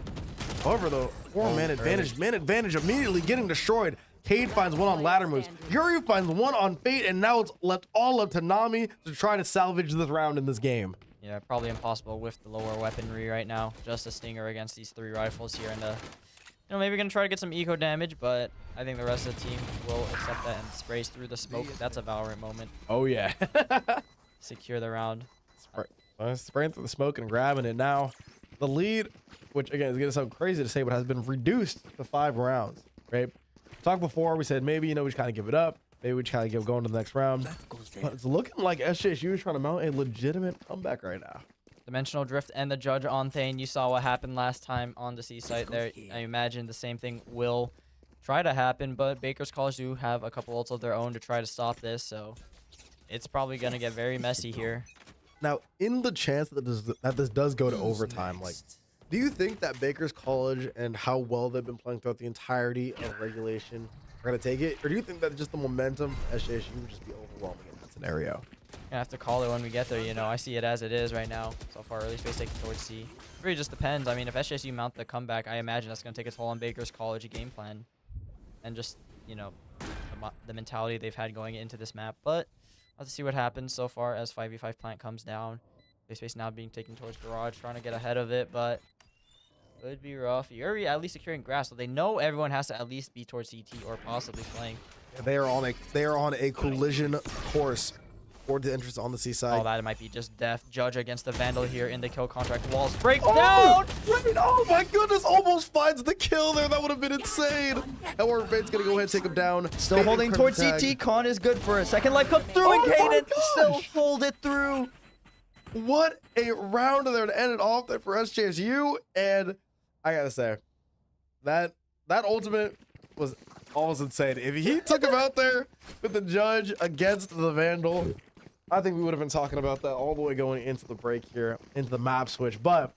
However, though, 4-man advantage, immediately getting destroyed. Cade finds 1 on ladder moves. Yuri finds 1 on Fate, and now it's left all up to Nami to try to salvage this round in this game. Yeah, probably impossible with the lower weaponry right now. Just a stinger against these 3 rifles here, and you know, maybe gonna try to get some eco damage, but I think the rest of the team will accept that and sprays through the smoke. That's a Valorant moment. Oh, yeah. Secure the round. Spraying through the smoke and grabbing it. Now, the lead, which again is going to sound crazy to say, but has been reduced to 5 rounds, right? Talked before, we said maybe, you know, we just kind of give it up. Maybe we just kind of give going to the next round. But it's looking like SJSU is trying to mount a legitimate comeback right now. Dimensional Drift and the Judge on Thane. You saw what happened last time on the C site there. I imagine the same thing will try to happen, but Baker's College do have a couple ults of their own to try to stop this, so it's probably going to get very messy here. Now, in the chance that this does go to overtime, like, do you think that Baker's College and how well they've been playing throughout the entirety of regulation are going to take it? Or do you think that just the momentum SJSU would just be overwhelming in that scenario? Gonna have to call it when we get there, you know. I see it as it is right now. So far, early space taken towards C. It really just depends. I mean, if SJSU mount the comeback, I imagine that's gonna take a toll on Baker's College game plan. And just, you know, the mentality they've had going into this map. But I'll have to see what happens so far as 5v5 plant comes down. Early space now being taken towards garage, trying to get ahead of it, but could be rough. Yuri at least securing grass, so they know everyone has to at least be towards CT or possibly flank. They are on a collision course toward the entrance on the seaside. Oh, that might be just death. Judge against the Vandal here in the kill contract. Walls break down! Right. Oh my goodness, almost finds the kill there. That would have been insane. However, Fate's gonna go ahead and take him down. Still Fate holding incredible towards tag. CT. Con is good for a second life. Comes through and Oh my Kaden still gosh. hold it through. What a round there to end it off there for SJSU. And I gotta say, that ultimate was almost insane. If he took him out there with the Judge against the Vandal, I think we would have been talking about that all the way going into the break here, into the map switch. But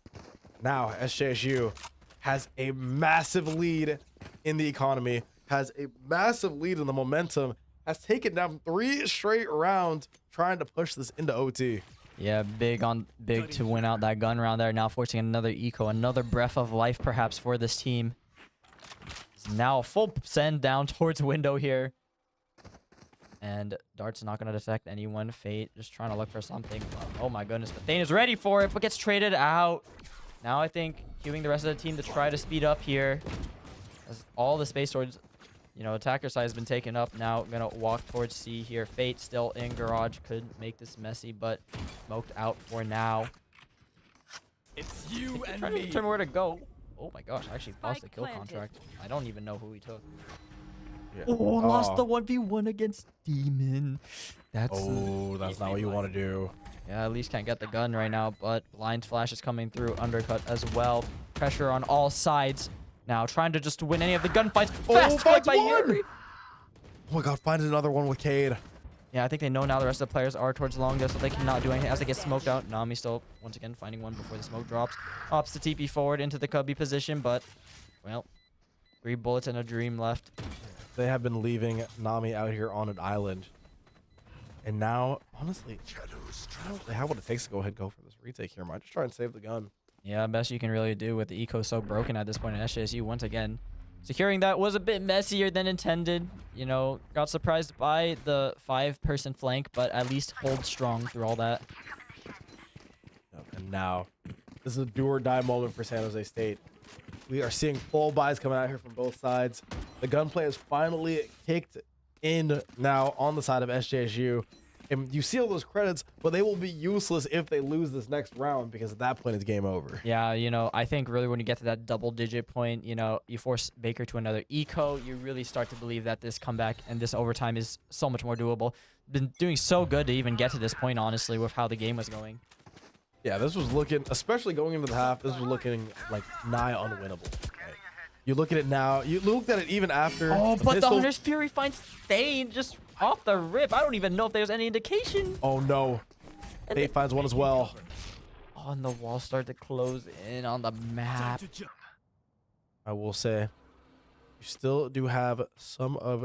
now SJSU has a massive lead in the economy, has a massive lead in the momentum, has taken down 3 straight rounds trying to push this into OT. Yeah, big to win out that gun round there. Now forcing another eco, another breath of life perhaps for this team. It's now a full send down towards window here. And Dart's not going to detect anyone. Fate just trying to look for something. Oh my goodness. But Thane is ready for it, but gets traded out. Now I think queuing the rest of the team to try to speed up here. As all the space towards, attacker side has been taken up. Now gonna walk towards C here. Fate still in garage. Could make this messy, but smoked out for now. It's you and Trying to me. determine where to go. Oh my gosh, I actually lost the Spike kill planted. contract. I don't even know who he took. Yeah. Oh, lost the 1v1 against Demon. That's Oh, that's not what you want to do. yeah, at least can't get the gun right now, but blind flash is coming through, undercut as well. Pressure on all sides. Now trying to just win any of the gunfights. Fast click by Yuri. Oh my god, find another one with Cade. Yeah, I think they know now the rest of the players are towards long, so they cannot do anything as they get smoked out. Nami still, once again, finding one before the smoke drops. Opts the TP forward into the cubby position, but, well, 3 bullets and a dream left. They have been leaving Nami out here on an island. And now, honestly, I don't really have what it takes to go ahead and go for this retake here. Might just try and save the gun. Yeah, best you can really do with the eco so broken at this point in SJSU once again. Securing that was a bit messier than intended. Got surprised by the 5-person flank, but at least hold strong through all that. And now, this is a do or die moment for San Jose State. We are seeing full buys coming out here from both sides. The gunplay is finally kicked in now on the side of SJSU. And you see all those credits, but they will be useless if they lose this next round, because at that point it's game over. Yeah, I think really when you get to that double-digit point, you force Baker to another eco, you really start to believe that this comeback and this overtime is so much more doable. Been doing so good to even get to this point, honestly, with how the game was going. Yeah, this was looking, especially going into the half, this was looking like nigh unwinnable. Right? You look at it now, you looked at it even after. Oh, but the pistol- Hunter's Fury finds Thane just off the rip. I don't even know if there's any indication. Oh no. And Fate finds one as well. Oh, and the walls start to close in on the map. To jump. I will say, you still do have some of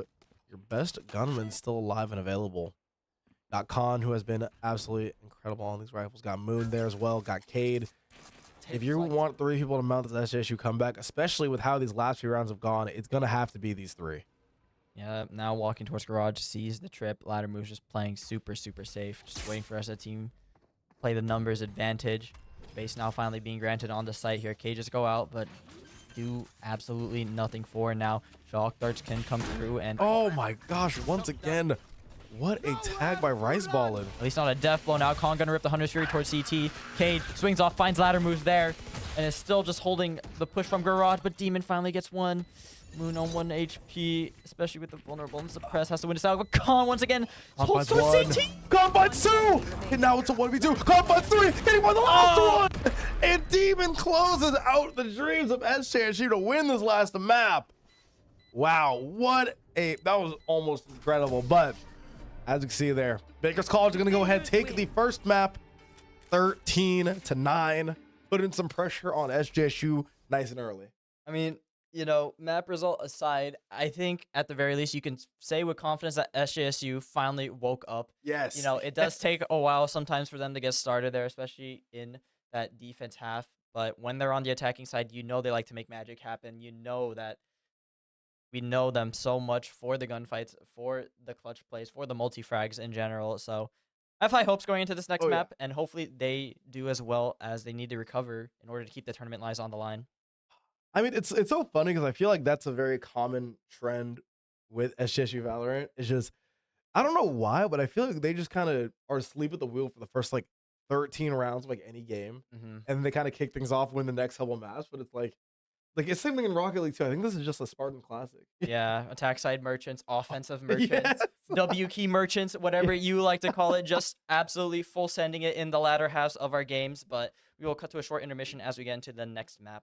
your best gunmen still alive and available. Got Khan, who has been absolutely incredible on these rifles. Got Moon there as well. Got Cade. If you want 3 people to mount this SJSU comeback, especially with how these last few rounds have gone, it's going to have to be these 3. Yeah, now walking towards garage, sees the trip. Ladder moves, just playing super, super safe. Just waiting for us as a team play the numbers advantage. Base now finally being granted on the site here. Cages go out, but do absolutely nothing for now. Shock darts can come through, and Oh my gosh, once again, what a tag by Rice Ballin. at least not a death blow now. Kong gonna rip the Hunter's Fury towards CT. Cade swings off, finds ladder moves there, and is still just holding the push from garage, but Demon finally gets one. Moon on 1 HP, especially with the vulnerable and suppress, has to win this out. But Khan once again holds towards CT. Khan finds 2! And now it's a 1v2. Khan finds 3! Getting by the last one! And Demon closes out the dreams of SJSU to win this last map. Wow, that was almost incredible. But as you can see there, Baker's College are going to go ahead, take the first map 13-9, put in some pressure on SJSU nice and early. I mean, map result aside, I think at the very least you can say with confidence that SJSU finally woke up. Yes. It does take a while sometimes for them to get started there, especially in that defense half. But when they're on the attacking side, they like to make magic happen. That we know them so much for the gunfights, for the clutch plays, for the multi-frags in general. So I have high hopes going into this next map, and hopefully they do as well as they need to recover in order to keep the tournament lives on the line. I mean, it's so funny because I feel like that's a very common trend with SJSU Valorant. It's just, I don't know why, but I feel like they just kind of are asleep at the wheel for the first 13 rounds of any game, and then they kind of kick things off, win the next couple maps. But it's like it's the same thing in Rocket League too. I think this is just a Spartan classic. Yeah, attack side merchants, offensive merchants, Yes. W key merchants, whatever you like to call it, just absolutely full sending it in the latter halves of our games. But we will cut to a short intermission as we get into the next map.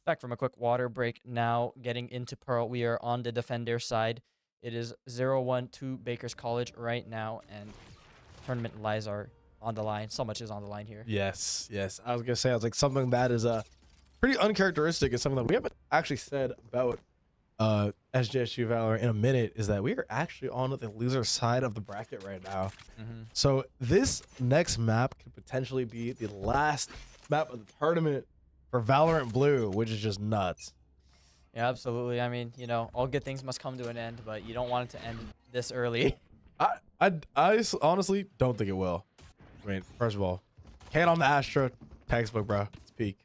Back from a quick water break now, getting into Pearl. We are on the defender side. It is 0-1 to Baker's College right now, and tournament lives are on the line. So much is on the line here. Yes, yes. I was gonna say, I was like, something that is pretty uncharacteristic and something that we haven't actually said about SJSU Valorant in a minute is that we are actually on the loser side of the bracket right now. So this next map could potentially be the last map of the tournament for Valorant Blue, which is just nuts. Yeah, absolutely. I mean, you know, all good things must come to an end, but you don't want it to end this early. I honestly don't think it will. I mean, first of all, can on the Astra textbook, bro. It's peak.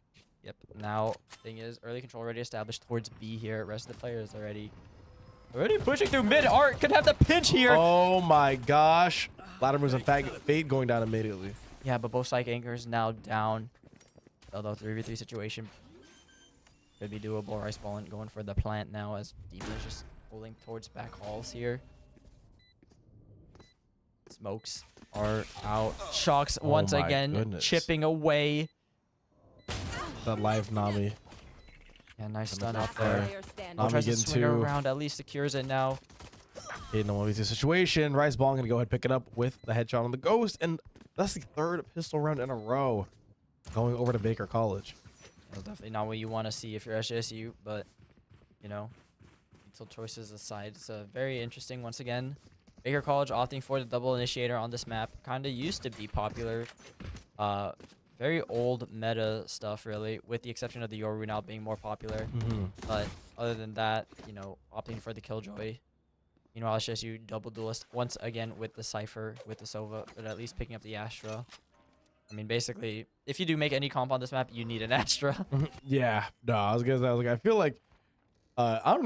Yep. Now, thing is, early control already established towards B here. Rest of the players already pushing through mid. Art could have the pinch here. Oh my gosh. Ladder moves and Fate going down immediately. Yeah, but both psych anchors now down. Although 3v3 situation could be doable. Rice Ballin going for the plant now as Demon is just pulling towards back halls here. Smokes are out. Shocks once my again goodness. chipping away. That live Nami. Yeah, nice stun Last up there. player standing. I'll try to getting swing two. around. At least secures it now. In the 1v2 situation, Rice Ball gonna go ahead and pick it up with the headshot on the Ghost, and that's the third pistol round in a row going over to Baker College. That's definitely not what you want to see if you're SJSU, but, you know, until choices aside, it's very interesting once again. Baker College opting for the double initiator on this map. Kind of used to be popular. Very old meta stuff, really, with the exception of the Yoru now being more popular. But other than that, you know, opting for the Killjoy. Meanwhile, SJSU double duelist once again with the Cypher, with the Sova, but at least picking up the Astra. I mean, basically, if you do make any comp on this map, you need an Astra. Yeah, no, I was gonna say, I feel like I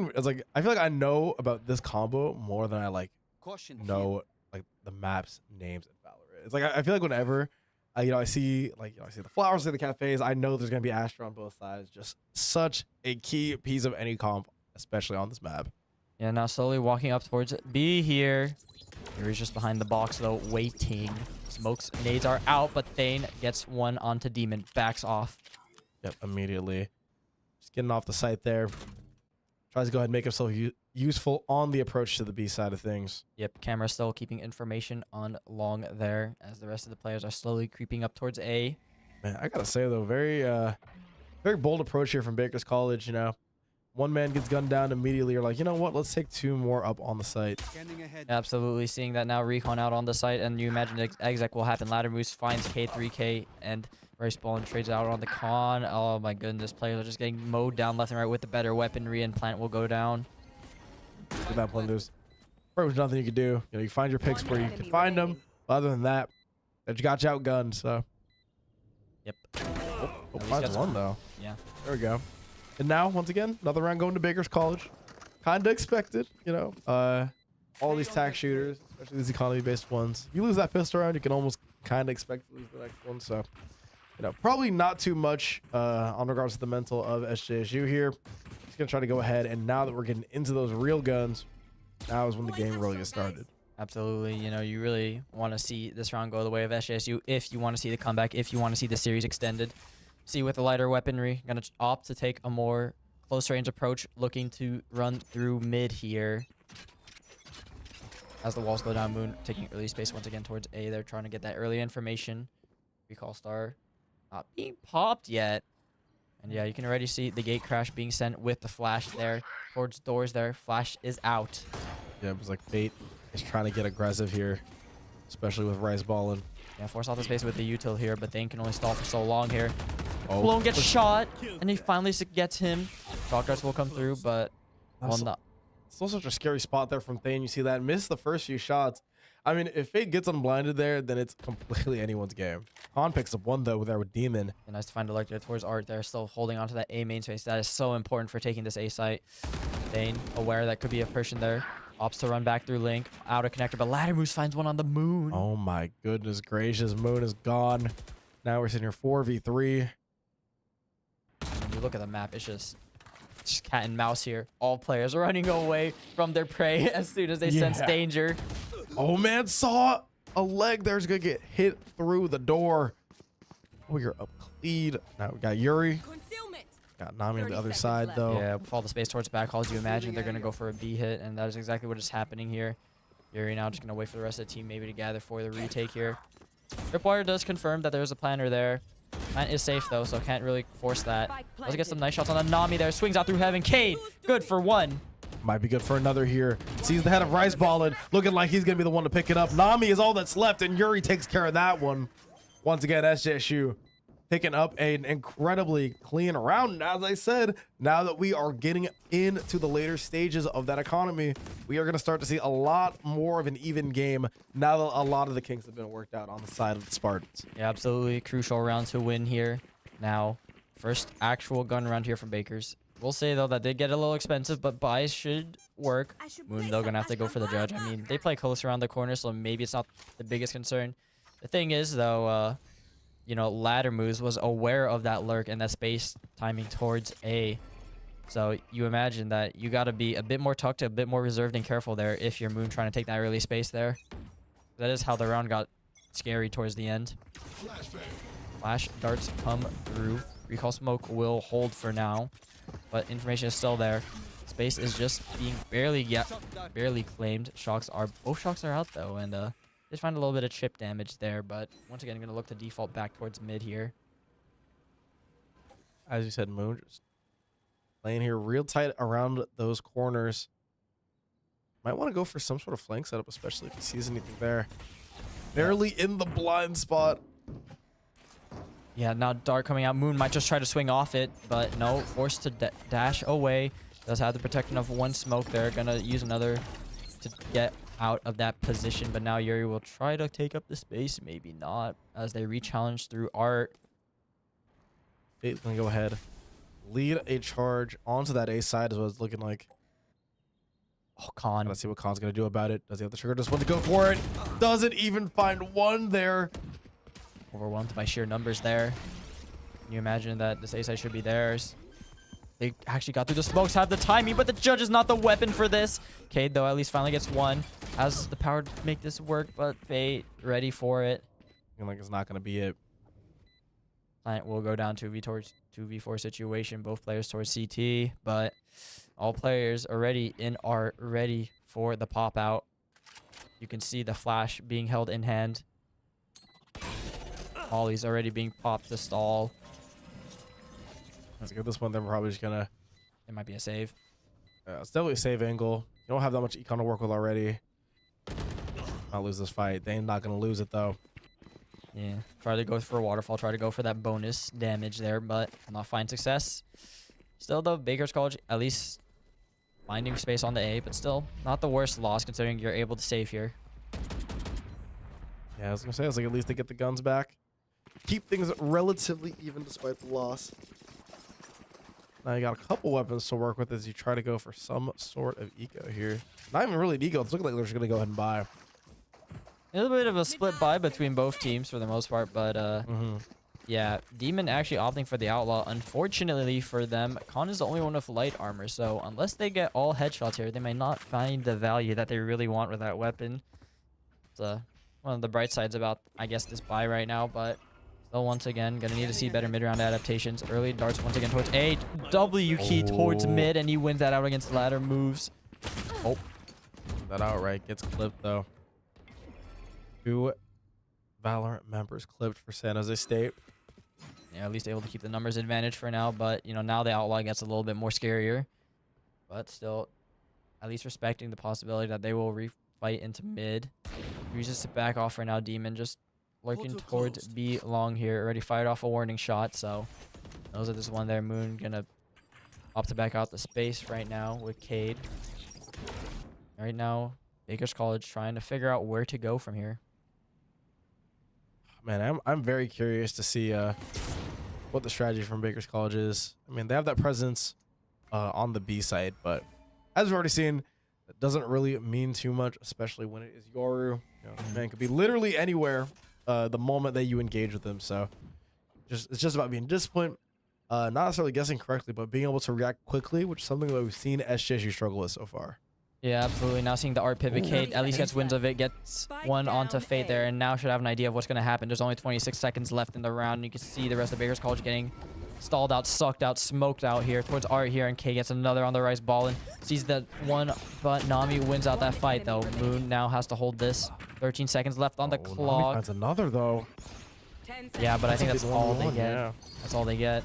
feel like I know about this combo more than I like Caution know like the maps names in Valorant. It's like I feel like whenever I see the flowers, see the cafes, I know there's gonna be Astra on both sides. Just such a key piece of any comp, especially on this map. Yeah, now slowly walking up towards B here. He's just behind the box, though, waiting. Smokes, nades are out, but Thane gets one onto Demon. Backs off. Yep, immediately. Just getting off the site there. Tries to go ahead and make himself useful on the approach to the B side of things. Yep, camera still keeping information on long there as the rest of the players are slowly creeping up towards A. Man, I gotta say though, very bold approach here from Baker's College. You know, one man gets gunned down immediately. You're like, you know what? Let's take two more up on the site. Scanning ahead. Absolutely seeing that now. Recon out on the site, and you imagine exec will happen. Ladder moves, finds K3K, and Rice Ball and trades out on the con. Oh my goodness, players are just getting mowed down left and right with the better weaponry, and plant will go down. Look at that blunders. There was nothing you could do. You know, you find your picks One where you enemy can find them. remaining. Other than that, they just got you outgunned. So, Yep. oh, At least finds gets one though. Yeah. There we go. And now, once again, another round going to Baker's College. Kinda expected, you know. All these tack shooters, especially these economy-based ones. You lose that pistol round, you can almost kind of expect to lose the next one. So, you know, probably not too much on regards to the mental of SJSU here. Just gonna try to go ahead, and now that we're getting into those real guns, now is when the game really gets started. Absolutely. You know, you really want to see this round go the way of SJSU if you want to see the comeback, if you want to see the series extended. See, with the lighter weaponry, going to opt to take a more close range approach, looking to run through mid here. As the walls go down, Moon taking early space once again towards A. They're trying to get that early information. Recall star not being popped yet. And yeah, you can already see the gate crash being sent with the flash there towards doors there. Flash is out. Yeah, it was like Fate is trying to get aggressive here, especially with Rice balling. Yeah, force off the space with the util here, but Thane can only stall for so long here. Oh, Blown gets shot, and he finally gets him. Shock darts will come through, but well, not. Still such a scary spot there from Thane. You see that miss the first few shots. I mean, if Fate gets unblinded there, then it's completely anyone's game. Han picks up one though there with Demon. And nice to find a lurk there towards Art there, still holding onto that A main space. That is so important for taking this A site. Thane aware that could be a person there. Opts to run back through Link, out of connector, but Ladder Moose finds one on the Moon. Oh my goodness gracious, Moon is gone. Now we're sitting here 4v3. When you look at the map, it's just cat and mouse here. All players running away from their prey as soon as they sense danger. Oh man, saw a leg there's gonna get hit through the door. Oh, you're up lead. Now we got Yuri. Concealment. Got Nami on the 30 other seconds side left. though. Yeah, with all the space towards back halls, you imagine they're going to go for a B hit, and that is exactly what is happening here. Yuri now just going to wait for the rest of the team maybe to gather for the retake here. Ripwire does confirm that there's a planner there. Plant is safe though, so can't really force that. Does get some nice shots on the Nami there. Swings out through heaven. Cade, good for one. Might be good for another here. Sees the head of Rice balling, looking like he's gonna be the one to pick it up. Nami is all that's left, and Yuri takes care of that one. Once again, SJSU picking up an incredibly clean round. As I said, now that we are getting into the later stages of that economy, we are going to start to see a lot more of an even game now that a lot of the kinks have been worked out on the side of the Spartans. Yeah, absolutely crucial round to win here. Now, first actual gun round here from Bakers. We'll say though that did get a little expensive, but buys should work. Moon though gonna have to go for the judge. I mean, they play close around the corner, so maybe it's not the biggest concern. The thing is though, you know, Ladder Moose was aware of that lurk and that space timing towards A. So you imagine that you got to be a bit more tucked, a bit more reserved and careful there if you're Moon trying to take that early space there. That is how the round got scary towards the end. Flash darts come through. Recall smoke will hold for now, but information is still there. Space is just being barely claimed. Both shocks are out though, and just find a little bit of chip damage there, but once again, I'm going to look to default back towards mid here. As you said, Moon just playing here real tight around those corners. Might want to go for some sort of flank setup, especially if he sees anything there. Barely in the blind spot. Yeah, now Dart coming out. Moon might just try to swing off it, but no, forced to dash away. Does have the protection of one smoke there. Gonna use another to get out of that position, but now Yuri will try to take up the space. Maybe not, as they re-challenge through Art. Fate's gonna go ahead, lead a charge onto that A side is what it's looking like. Oh, Khan. Let's see what Khan's gonna do about it. Does he have the trigger? Just want to go for it. Doesn't even find one there. Overwhelmed by sheer numbers there. Can you imagine that this A side should be theirs? They actually got through the smokes, have the timing, but the judge is not the weapon for this. Cade, though, at least finally gets one. Has the power to make this work, but Fate ready for it. Looking like it's not gonna be it. Plant will go down to 2v4 situation. Both players towards CT, but all players already in Art, ready for the pop out. You can see the flash being held in hand. Ollie's already being popped to stall. Let's get this one. Then we're probably just gonna. It might be a save. It's definitely a save angle. You don't have that much econ to work with already. I'll lose this fight. They ain't not gonna lose it though. Yeah, try to go for a waterfall, try to go for that bonus damage there, but not find success. Still though, Baker's College, at least finding space on the A, but still not the worst loss considering you're able to save here. Yeah, I was gonna say, I was like, at least they get the guns back. Keep things relatively even despite the loss. Now you got a couple weapons to work with as you try to go for some sort of eco here. Not even really an eco. It's looking like they're just gonna go ahead and buy. A little bit of a split buy between both teams for the most part, but yeah, Demon actually opting for the Outlaw. Unfortunately for them, Khan is the only one with light armor, so unless they get all headshots here, they may not find the value that they really want with that weapon. It's one of the bright sides about, I guess, this buy right now, but still, once again, gonna need to see better mid-round adaptations. Early darts once again towards A. W key towards mid, and he wins that out against ladder moves. Oh, That outright gets clipped though. 2 Valorant members clipped for San Jose State. yeah, at least able to keep the numbers advantage for now, but, you know, now the Outlaw gets a little bit more scarier. But still, at least respecting the possibility that they will refight into mid. Uses to back off for now. Demon just lurking towards B long here. Already fired off a warning shot, so knows that this one there. Moon gonna opt to back out the space right now with Cade. Right now, Baker's College trying to figure out where to go from here. Man, I'm very curious to see what the strategy from Baker's College is. I mean, they have that presence on the B side, but as we've already seen, it doesn't really mean too much, especially when it is Yoru. You know, man, could be literally anywhere the moment that you engage with them. So it's just about being disciplined, not necessarily guessing correctly, but being able to react quickly, which is something that we've seen SJSU struggle with so far. Yeah, absolutely. Now seeing the art pivot, Cade at least gets wins of it, gets one onto Fate there, and now should have an idea of what's going to happen. There's only 26 seconds left in the round. You can see the rest of Baker's College getting stalled out, sucked out, smoked out here towards Art here, and K gets another on the rise ball and sees that one, but Nami wins out that fight though. Moon now has to hold this. 13 seconds left on the Nami clock. finds another though. Yeah, but I think that's all they get. Yeah. That's all they get.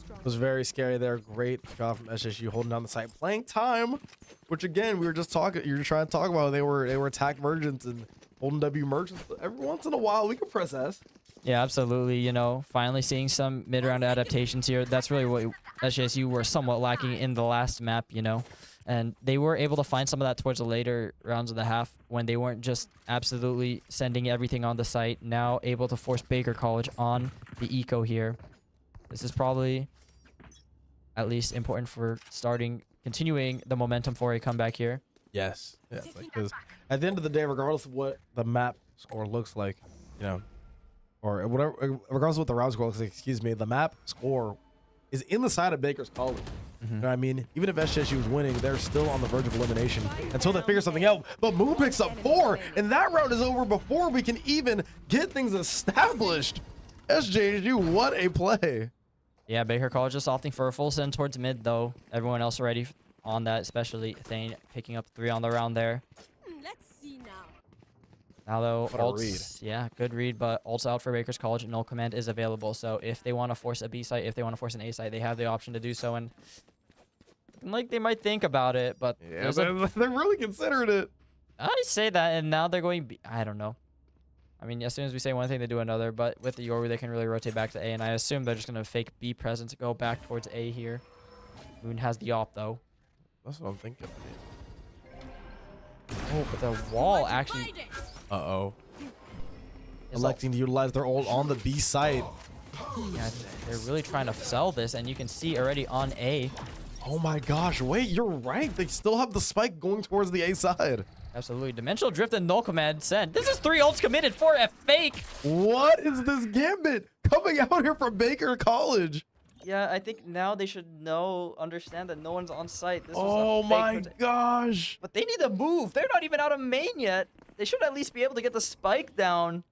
It was very scary there. Great job from SJSU holding down the site, playing time, which again we were just talking. You were trying to talk about they were attack merchants and holding W merchants. But every once in a while we can press S. Yeah, absolutely. You know, finally seeing some mid-round adaptations here. That's really what SJSU were somewhat lacking in the last map, you know. And they were able to find some of that towards the later rounds of the half when they weren't just absolutely sending everything on the site. Now able to force Baker College on the eco here. This is probably at least important for continuing the momentum for a comeback here. Yes. Yes. Because at the end of the day, regardless of what the map score looks like, you know, or whatever, regardless of what the round score looks like, excuse me, the map score is in the side of Baker's College. You know what I mean? Even if SJSU was winning, they're still on the verge of elimination until they figure something out. But Moon picks up 4, and that round is over before we can even get things established. SJSU, what a play. Yeah, Baker College just opting for a full send towards mid, though. Everyone else already on that, especially Thane picking up 3 on the round there. Let's see now. Now, though, What a ults, yeah, good read, but ults out for Baker's College. Null command is available, so if they want to force a B site, if they want to force an A site, they have the option to do so, and like they might think about it, but Yeah, they're really considering it. I say that, and now they're going B. I don't know. I mean, as soon as we say one thing, they do another, but with the Yoru, they can really rotate back to A, and I assume they're just going to fake B presence to go back towards A here. Moon has the op, though. That's what I'm thinking. Oh, but the wall actually... Uh-oh. is Electing to utilize their ult on the B site. Yeah, they're really trying to sell this, and you can see already on A. Oh my gosh, wait, you're right. They still have the spike going towards the A side. Absolutely. Dimensional Drift and Null Command sent. This is 3 ults committed for a fake. What is this gambit coming out here from Baker College? Yeah, I think now they should understand that no one's on site. This Oh was a my fake gosh. But they need to move. They're not even out of main yet. They should at least be able to get the spike down,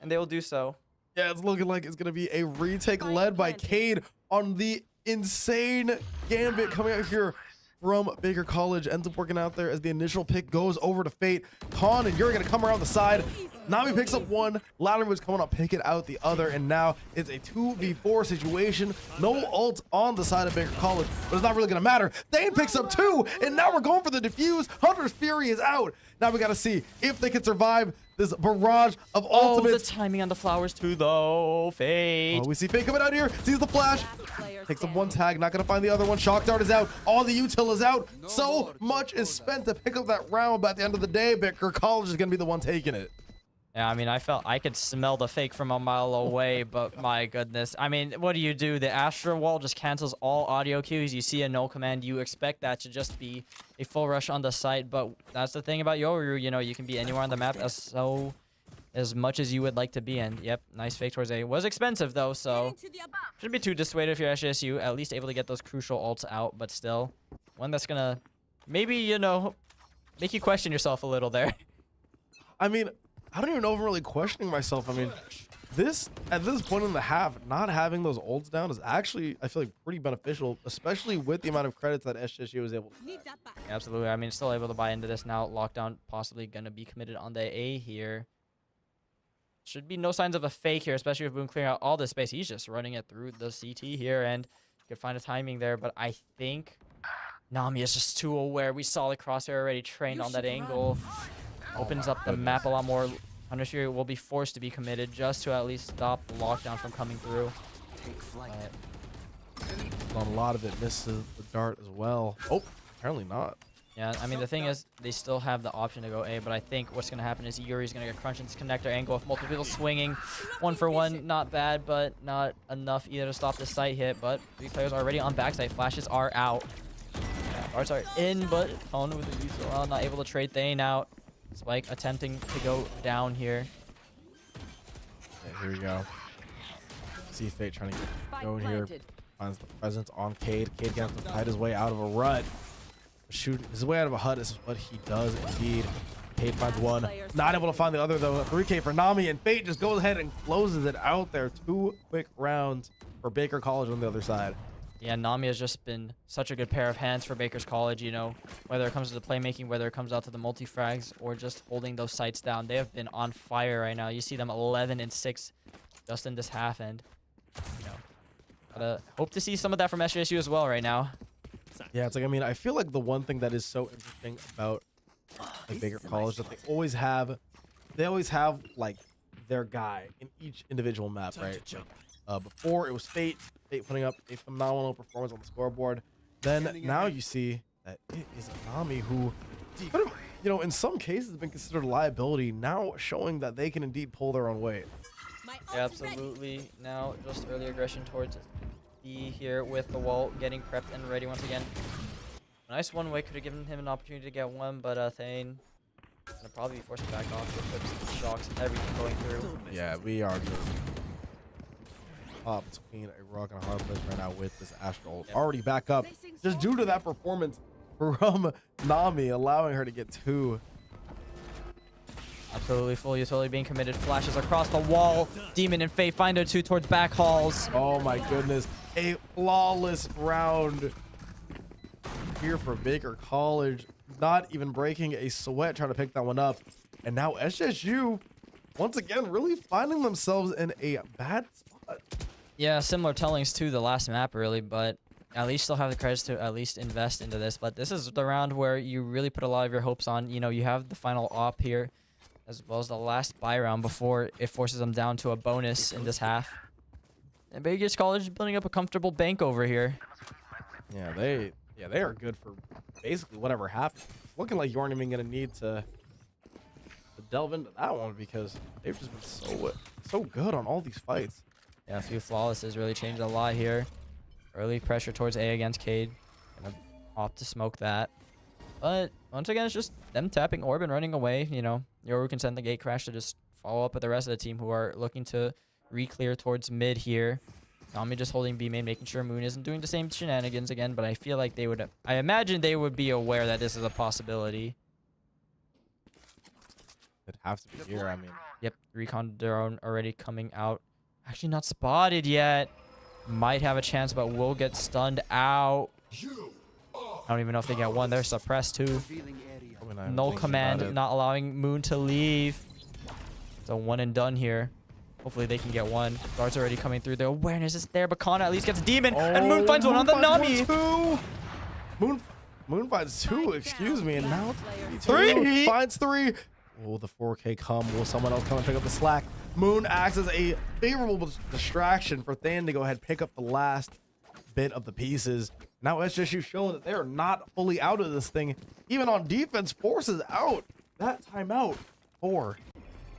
and they will do so. Yeah, it's looking like it's going to be a retake led by Cade on the insane gambit coming out here from Baker College. Ends up working out there as the initial pick goes over to Fate. Khan and Yuri going to come around the side. Nami picks up one. Louder was coming up, picking out the other, and now it's a 2v4 situation. No ult on the side of Baker College, but it's not really gonna matter. Thane picks up two, and now we're going for the defuse. Hunter's Fury is out. Now we gotta see if they can survive this barrage of Oh, the ultimates. timing on the flowers too, though. Fate. Oh, we see Fate coming out here, sees the flash, Last player takes up standing. one tag, not gonna find the other one. Shock Dart is out, all the util is out. So much is spent to pick up that round, but at the end of the day, Baker College is gonna be the one taking it. Yeah, I mean, I could smell the fake from a mile away, but my goodness. I mean, what do? The Astro Wall just cancels all audio cues. You see a no command, you expect that to just be a full rush on the site, but that's the thing about Yoru, you know, you can be anywhere on the map as much as you would like to be in. Yep, nice fake towards A. Was expensive though, so shouldn't be too dissuaded if you're SJSU, at least able to get those crucial ults out, but still, one that's gonna maybe, you know, make you question yourself a little there. I mean, I don't even know if I'm really questioning myself. I mean, at this point in the half, not having those ults down is actually, I feel like, pretty beneficial, especially with the amount of credits that SJSU was able to get. Absolutely. I mean, still able to buy into this now. Lockdown possibly going to be committed on the A here. Should be no signs of a fake here, especially with Boom clearing out all this space. He's just running it through the CT here, and you can find a timing there. But I think Nami is just too aware. We saw the crosshair already trained on that angle. Opens up the map a lot more. Hunter's Fury will be forced to be committed just to at least stop the lockdown from coming through. On a lot of it, misses the dart as well. Oh, apparently not. Yeah, I mean, the thing is, they still have the option to go A, but I think what's going to happen is Yuri's going to get crunched into connector angle with multiple people swinging. 1-for-1, not bad, but not enough either to stop the site hit. But 3 players already on backside. Flashes are out. Yeah, darts are in, but Tone with the use not able to trade Thane out. Spike attempting to go down here. Yeah, here we go. See Fate trying to get Spike going here. planted. Finds the presence on Cade. Cade gets to fight his way out of a rut. Shoot his way out of a hut is what he does indeed. Cade finds one. Not able to find the other though. 3K for Nami, and Fate just goes ahead and closes it out there. 2 quick rounds for Baker College on the other side. Yeah, Nami has just been such a good pair of hands for Baker's College, you know, whether it comes to the playmaking, whether it comes out to the multi-frags, or just holding those sites down. They have been on fire right now. You see them 11-6 just in this half, and, you know, gotta hope to see some of that from SJSU as well right now. Yeah, it's like, I mean, I feel like the one thing that is so interesting about like Baker College that they always have like their guy in each individual map, right? Before it was Fate putting up a phenomenal performance on the scoreboard. Then now you see that it is Nami who, you know, in some cases has been considered a liability, now showing that they can indeed pull their own weight. Yeah, absolutely. Now, just early aggression towards B here with the wall getting prepped and ready once again. Nice one-way, could have given him an opportunity to get one, but Thane gonna probably be forced back off with clips, shocks, everything going through. Yeah, we are just between a rock and a hard place right now with this Astral already back up, just due to that performance from Nami, allowing her to get 2. Absolutely full utility being committed. Flashes across the wall. Demon and Fate find their 2 towards back halls. Oh my goodness, a flawless round here for Baker College, not even breaking a sweat trying to pick that one up. And now SJSU once again really finding themselves in a bad spot. Yeah, similar tellings to the last map, really, but at least still have the credits to at least invest into this. But this is the round where you really put a lot of your hopes on. You know, you have the final op here, as well as the last buy round before it forces them down to a bonus in this half. And Baker's College is building up a comfortable bank over here. Yeah, they are good for basically whatever happens. It's looking like you aren't even gonna need to delve into that one because they've just been so good on all these fights. Yeah, a few flawlesses really changed a lot here. Early pressure towards A against Cade. Gonna opt to smoke that. But once again, it's just them tapping orb and running away. You know, Yoru can send the gate crash to just follow up with the rest of the team who are looking to re-clear towards mid here. Nami just holding B main, making sure Moon isn't doing the same shenanigans again, but I feel like they would, I imagine they would be aware that this is a possibility. It'd have to be here, I mean. Yep, recon drone already coming out. Actually not spotted yet. Might have a chance, but will get stunned out. I don't even know if they get one. They're suppressed too. Revealing area. Probably not even No thinking command, about it. not allowing Moon to leave. So one and done here. Hopefully they can get one. Guards already coming through. The awareness is there, but Kana at least gets Demon. And Moon finds one on the Nami. Moon finds two, excuse me, and now Three. finds three. Oh, the 4K come. Will someone else come and pick up the slack? Moon acts as a favorable distraction for Than to go ahead and pick up the last bit of the pieces. Now SJSU showing that they're not fully out of this thing. Even on defense, forces out that timeout for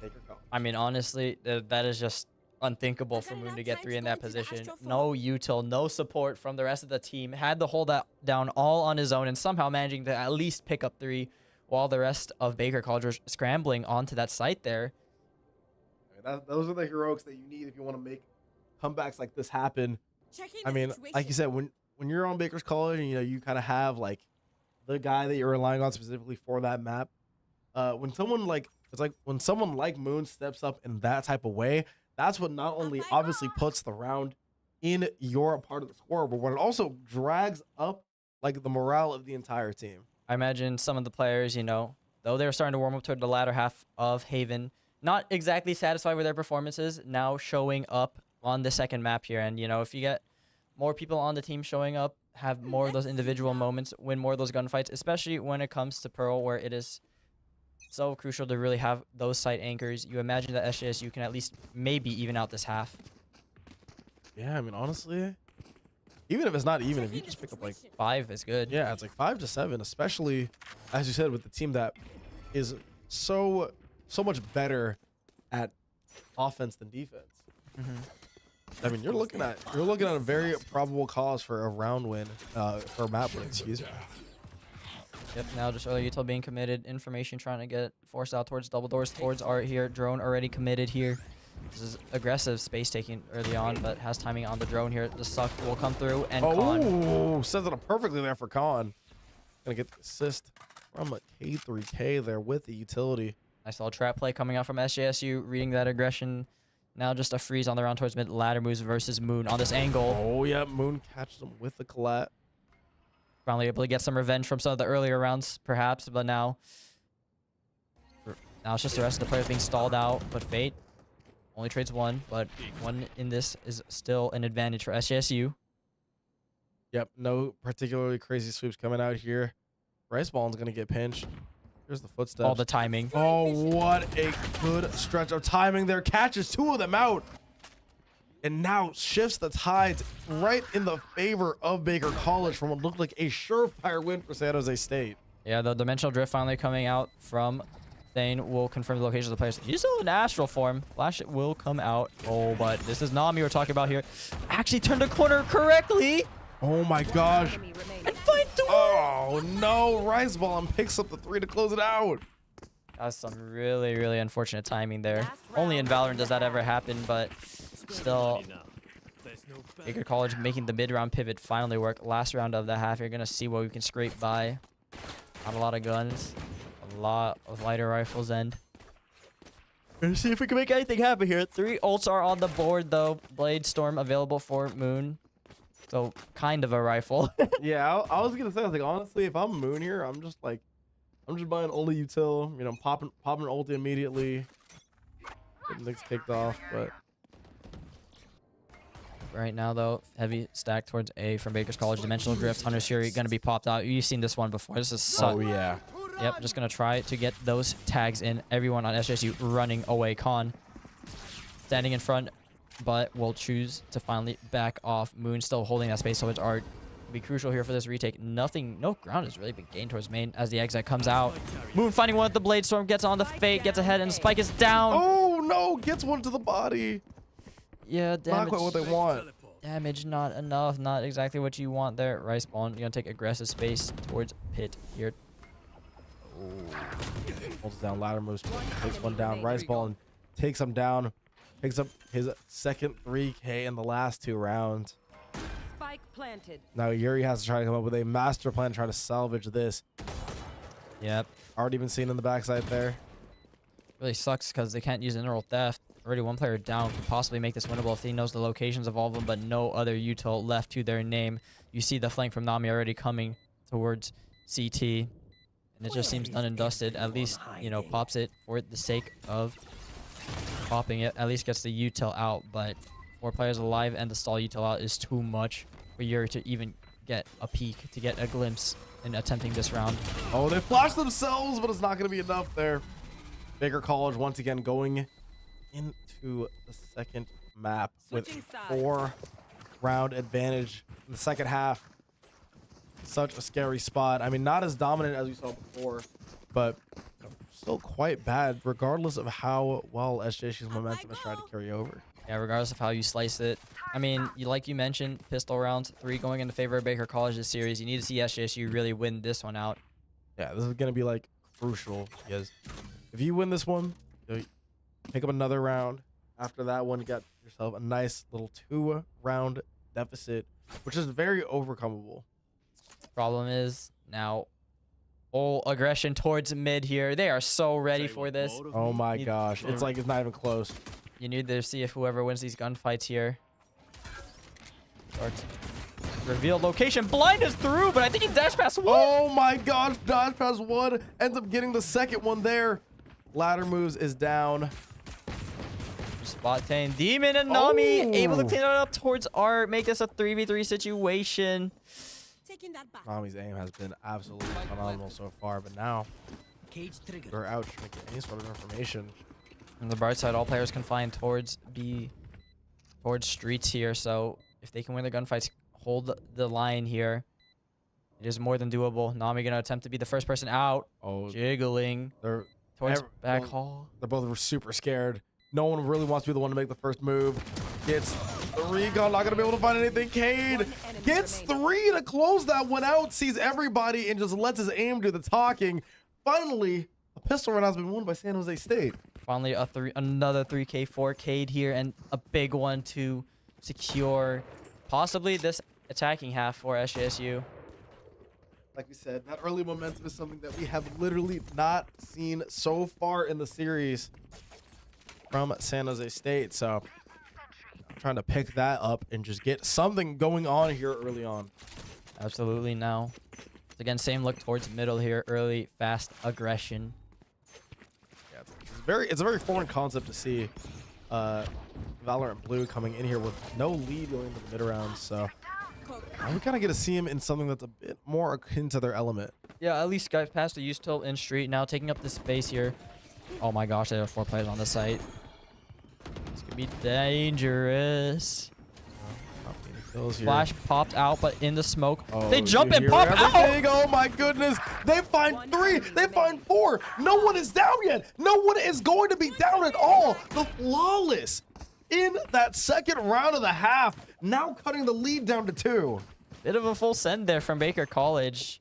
Baker College. I mean, honestly, that is just unthinkable for Moon to get three in that position. No util, no support from the rest of the team. Had to hold that down all on his own and somehow managing to at least pick up three while the rest of Baker College was scrambling onto that site there. Those are the heroics that you need if you want to make comebacks like this happen. I mean, like you said, when you're on Baker's College and you kind of have like the guy that you're relying on specifically for that map, when someone like Moon steps up in that type of way, that's what not only obviously puts the round in your part of the score, but what it also drags up like the morale of the entire team. I imagine some of the players, though they're starting to warm up toward the latter half of Haven, not exactly satisfied with their performances, now showing up on the second map here. And, if you get more people on the team showing up, have more of those individual moments, win more of those gunfights, especially when it comes to Pearl, where it is so crucial to really have those site anchors. You imagine that SJSU can at least maybe even out this half. Yeah, I mean, honestly, even if it's not even, if you just pick up like 5 is good. Yeah, it's like 5 to 7, especially as you said with the team that is so much better at offense than defense. I mean, you're looking at a very probable cause for a round win, for a map win, excuse me. Yep, now just early util being committed. Information trying to get forced out towards double doors, towards Art here. Drone already committed here. This is aggressive space taking early on, but has timing on the drone here. The suck will come through, and Khan. Oh, sets it up perfectly there for Khan. Gonna get the assist from a K3K there with the utility. Nice little trap play coming out from SJSU, reading that aggression. Now just a freeze on the round towards mid. Ladder moves versus Moon on this angle. Oh, yeah, Moon catches him with the collat. Finally able to get some revenge from some of the earlier rounds, perhaps, but now it's just the rest of the players being stalled out. But Fate only trades one, but one in this is still an advantage for SJSU. Yep, no particularly crazy sweeps coming out here. Rice Ball's gonna get pinched. Here's the footsteps. All the timing. Oh, what a good stretch of timing there. Catches two of them out. And now shifts the tides right in the favor of Baker College from what looked like a surefire win for San Jose State. Yeah, the Dimensional Drift finally coming out from Thane will confirm the location of the players. He's still in astral form. Flash will come out. Oh, but this is Nami we're talking about here. Actually turned a corner correctly. Oh my gosh. Enemy remaining. And find the Oh no, Rice Ball and picks up the 3 to close it out. That's some really, really unfortunate timing there. Only in Valorant does that ever happen, but still, Baker College making the mid-round pivot finally work. Last round of the half, you're going to see what we can scrape by. Not a lot of guns, a lot of lighter rifles, and let's see if we can make anything happen here. 3 ults are on the board, though. Blade Storm available for Moon. So, kind of a rifle. Yeah, I was gonna say, I was like, honestly, if I'm Moon here, I'm just buying only util, popping an ulti immediately. Getting things kicked off, but Right now, though, heavy stack towards A from Baker's College. Dimensional Drift, Hunter's Fury going to be popped out. You've seen this one before. This is oh yeah. Yep, just going to try to get those tags in. Everyone on SJSU running away. Khan standing in front, but will choose to finally back off. Moon still holding that space, so it's Art. Will be crucial here for this retake. No ground has really been gained towards main as the exit comes out. Moon finding one with the Blade Storm, gets on the Fate, gets ahead, and Spike is down. Oh no, gets one to the body. Yeah, damage. Not quite what they want. Damage not enough, not exactly what you want there. Rice Ball, you're gonna take aggressive space towards Pit here. Holds down, ladder moves, takes one down. Rice Ball and takes him down. Picks up his second 3K in the last 2 rounds. Spike planted. Now Yuri has to try to come up with a master plan to try to salvage this. Yep. Already been seen in the backside there. Really sucks because they can't use Integral Theft. Already one player down. Could possibly make this winnable if he knows the locations of all of them, but no other util left to their name. You see the flank from Nami already coming towards CT. And it just seems done and dusted. At least, pops it for the sake of Popping it at least gets the util out, but 4 players alive and the stall util out is too much for Yuri to even get a peek, to get a glimpse in attempting this round. Oh, they flashed themselves, but it's not going to be enough there. Baker College once again going into the second map with Switching sides. 4-round advantage in the second half. Such a scary spot. I mean, not as dominant as we saw before, but still quite bad, regardless of how well SJSU's momentum is trying to carry over. Yeah, regardless of how you slice it. I mean, like you mentioned, pistol round 3 going in the favor of Baker College this series. You need to see SJSU really win this one out. Yeah, this is going to be like crucial because if you win this one, you pick up another round. After that one, you got yourself a nice little 2-round deficit, which is very overcomable. Problem is now full aggression towards mid here. They are so ready for this. Oh my gosh. It's like it's not even close. You need to see if whoever wins these gunfights here. Starts. Reveal location. Blind is through, but I think he dash past 1. Oh my gosh. Dodge pass 1. Ends up getting the second one there. Ladder moves is down. Spot Tane. Demon and Nami Oh. able to clean it up towards Art. Make this a 3v3 situation. Taking that back. Nami's aim has been absolutely phenomenal so far, but now Cage trigger. they're out trying to get any sort of information. On the bright side, all players confined towards towards streets here. So if they can win the gunfights, hold the line here. It is more than doable. Nami gonna attempt to be the first person out. Oh, Jiggling they're towards Ever- back well, hall. They're both super scared. No one really wants to be the one to make the first move. Gets the recon, not gonna be able to find anything. Cade One enemy gets remaining. 3 to close that one out, sees everybody and just lets his aim do the talking. Finally, a pistol run has been won by San Jose State. Finally, another 3K, 4K here, and a big one to secure possibly this attacking half for SJSU. Like we said, that early momentum is something that we have literally not seen so far in the series from San Jose State. So I'm trying to pick that up and just get something going on here early on. Absolutely now. Again, same look towards middle here. Early, fast aggression. Yeah, it's a very foreign concept to see Valorant Blue coming in here with no lead going into the mid rounds. So we kind of get to see him in something that's a bit more akin to their element. Yeah, at least guys past the use tilt in street. Now taking up the space here. Oh my gosh, there are 4 players on the site. This could be dangerous. Kills here. Flash popped out, but in the smoke. Oh, they jump you and hear pop everything? out! Oh my goodness. They find 3. They find 4. No one is down yet. No one is going to be down at all. The flawless in that second round of the half. Now cutting the lead down to 2. Bit of a full send there from Baker College.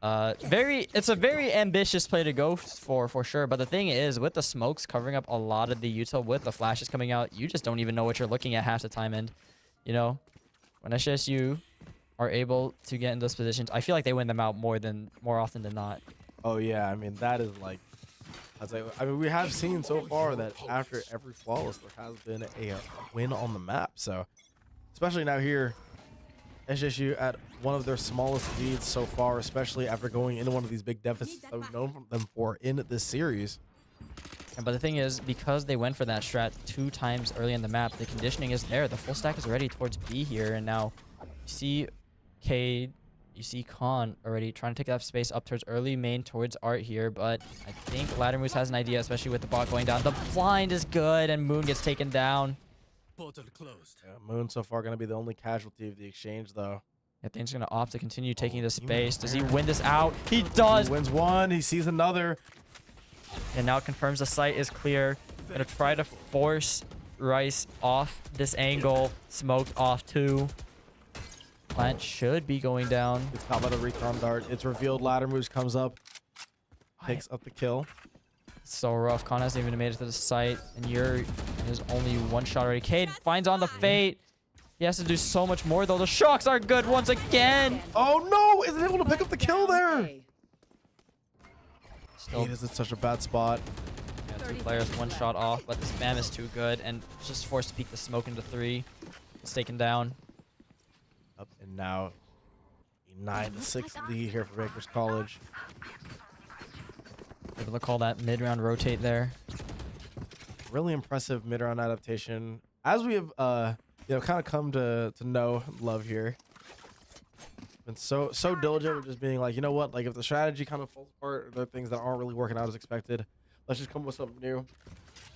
It's a very ambitious play to go for sure. But the thing is, with the smokes covering up a lot of the util, with the flashes coming out, you just don't even know what you're looking at half the time. And, you know, when SJSU are able to get in those positions, I feel like they win them out more often than not. Oh yeah, I mean that is like, I mean we have seen so far that after every flawless there has been a win on the map. So especially now here, SJSU at one of their smallest leads so far, especially after going into one of these big deficits that we've known from them for in this series. But the thing is, because they went for that strat 2 times early in the map, the conditioning is there. The full stack is ready towards B here, and now you see Cade, you see Khan already trying to take that space up towards early main towards Art here, but I think Ladder Moose has an idea, especially with the bot going down. The blind is good, and Moon gets taken down. Portal closed. Yeah, Moon so far going to be the only casualty of the exchange though. I think he's going to opt to continue taking the space. Does he win this out? He does! He wins one, he sees another. And now it confirms the site is clear. Gonna try to force Rice off this angle. Smoked off 2. Plant should be going down. It's caught by the recon dart. It's revealed. Ladder moves, comes up, picks up the kill. So rough. Khan hasn't even made it to the site. And Yuri has only 1 shot already. Cade finds on the fate. He has to do so much more though. The shocks are good once again. Oh no! Isn't able to pick up the kill there. A. Still, It is in such a bad spot. yeah, 2 players, 1 shot off, but the spam is too good and just forced to peek the smoke into 3. It's taken down. Up and now a 9-6 lead here for Baker's College. Able to call that mid-round rotate there. really impressive mid-round adaptation. As we have, kind of come to know and love here. Been so diligent with just being like, you know what, like if the strategy kind of falls apart, or there are things that aren't really working out as expected, let's just come up with something new.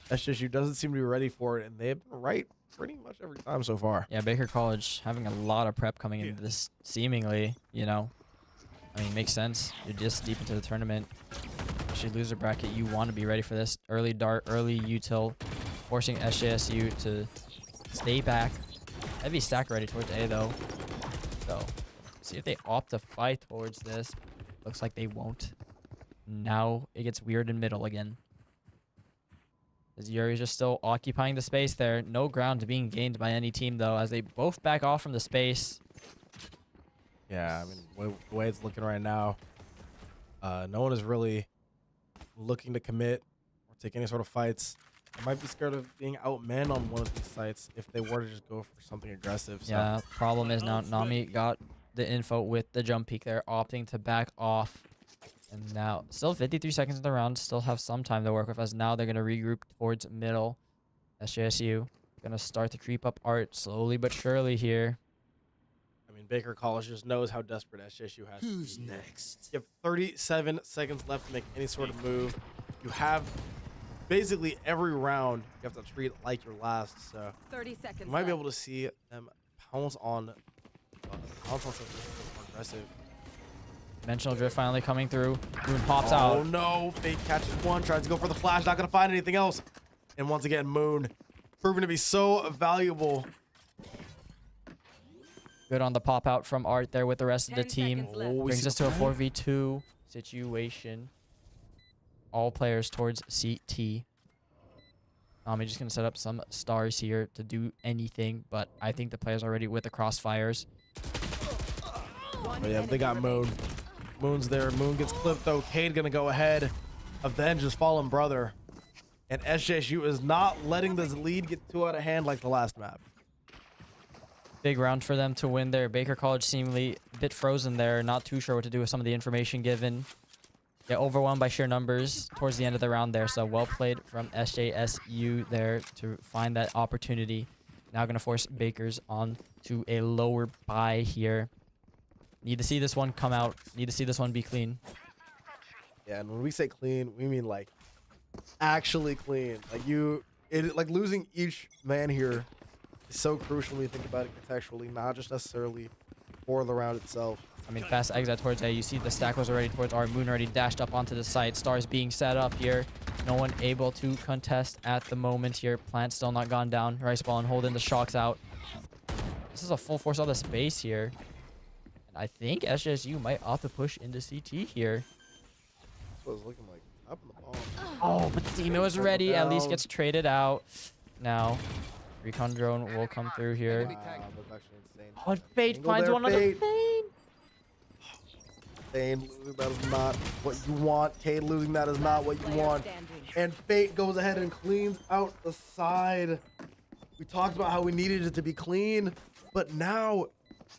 SJSU doesn't seem to be ready for it, and they've been right pretty much every time so far. Yeah, Baker College having a lot of prep coming into this, seemingly, you know. I mean, makes sense. You're just deep into the tournament. Actually, loser bracket, you want to be ready for this. Early dart, early util, forcing SJSU to stay back. Heavy stack ready towards A, though. So, see if they opt to fight towards this. Looks like they won't. Now it gets weird in middle again. As Yuri's just still occupying the space there. No ground being gained by any team, though, as they both back off from the space. Yeah, I mean, the way it's looking right now, no one is really looking to commit or take any sort of fights. They might be scared of being outmanned on one of these sites if they were to just go for something aggressive. So. Yeah, problem is now Nami got the info with the jump peek there, opting to back off. And now, still 53 seconds in the round, still have some time to work with, as now they're going to regroup towards middle. SJSU going to start to creep up art slowly but surely here. I mean, Baker College just knows how desperate SJSU has Who's to be. next? You have 37 seconds left to make any sort of move. You have basically every round you have to treat it like your last. So 30 seconds. you might be left. able to see them pounce on something more aggressive. Dimensional drift finally coming through. Moon pops Oh out. no, Fate catches one, tries to go for the flash, not gonna find anything else. And once again, Moon proving to be so valuable. Good on the pop out from Art there with the rest of the 10 team. seconds left. we Brings see us to a the 4v2 situation. All players towards CT. I'm just going to set up some stars here to do anything, but I think the players are ready with the crossfires. Oh yeah, they got Moon. Moon's there. Moon gets clipped though. Cade gonna go ahead of the Enge's fallen brother. And SJSU is not letting this lead get too out of hand like the last map. Big round for them to win there. Baker College seemingly a bit frozen there. Not too sure what to do with some of the information given. Get overwhelmed by sheer numbers towards the end of the round there. So well played from SJSU there to find that opportunity. Now going to force Bakers on to a lower buy here. Need to see this one come out. Need to see this one be clean. Yeah, and when we say clean, we mean like actually clean. Like losing each man here is so crucial when you think about it contextually, not just necessarily for the round itself. I mean, fast exit towards A. You see the stack was already towards our Moon already dashed up onto the site. Stars being set up here. No one able to contest at the moment here. Plant still not gone down. Rice ball and holding the shocks out. This is a full force of the space here. And I think SJSU might opt to push into CT here. That's what it's looking like. Up in the ball. Oh, but the team was ready. At least gets traded out. Now, recon drone will come through here. That's actually insane. Oh, Fate Angle finds there, one on the Fate. Fate. Thane losing that is not what you want. Cade losing that is not what you Player want. standing. And Fate goes ahead and cleans out the side. We talked about how we needed it to be clean, but now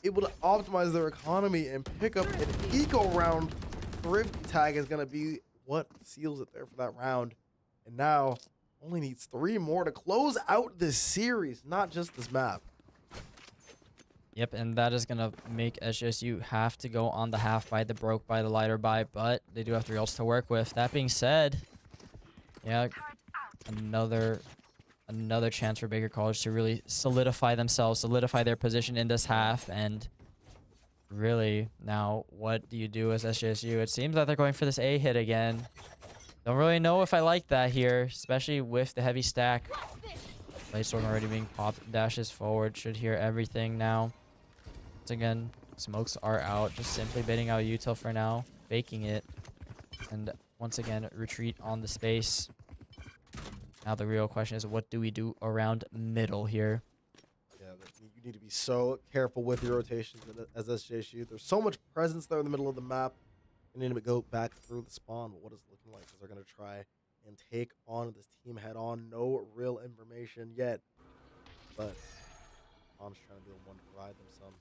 able to optimize their economy and pick up an eco round. Thrifty tag is going to be what seals it there for that round. And now only needs 3 more to close out this series, not just this map. Yep, and that is going to make SJSU have to go on the half buy, the broke buy, the lighter buy, but they do have 3 ults to work with. That being said, yeah, another chance for Baker College to really solidify themselves, solidify their position in this half, and really, now, what do you do as SJSU? It seems that they're going for this A hit again. Don't really know if I like that here, especially with the heavy stack. Lightstorm already being popped, dashes forward, should hear everything now. Once again, smokes are out, just simply baiting out util for now, faking it, and once again, retreat on the space. Now the real question is, what do we do around middle here? Yeah, you need to be so careful with your rotations as SJSU. There's so much presence there in the middle of the map. You need to go back through the spawn, but what is it looking like? Because they're going to try and take on this team head on. No real information yet, but I'm just trying to be the one to provide them some.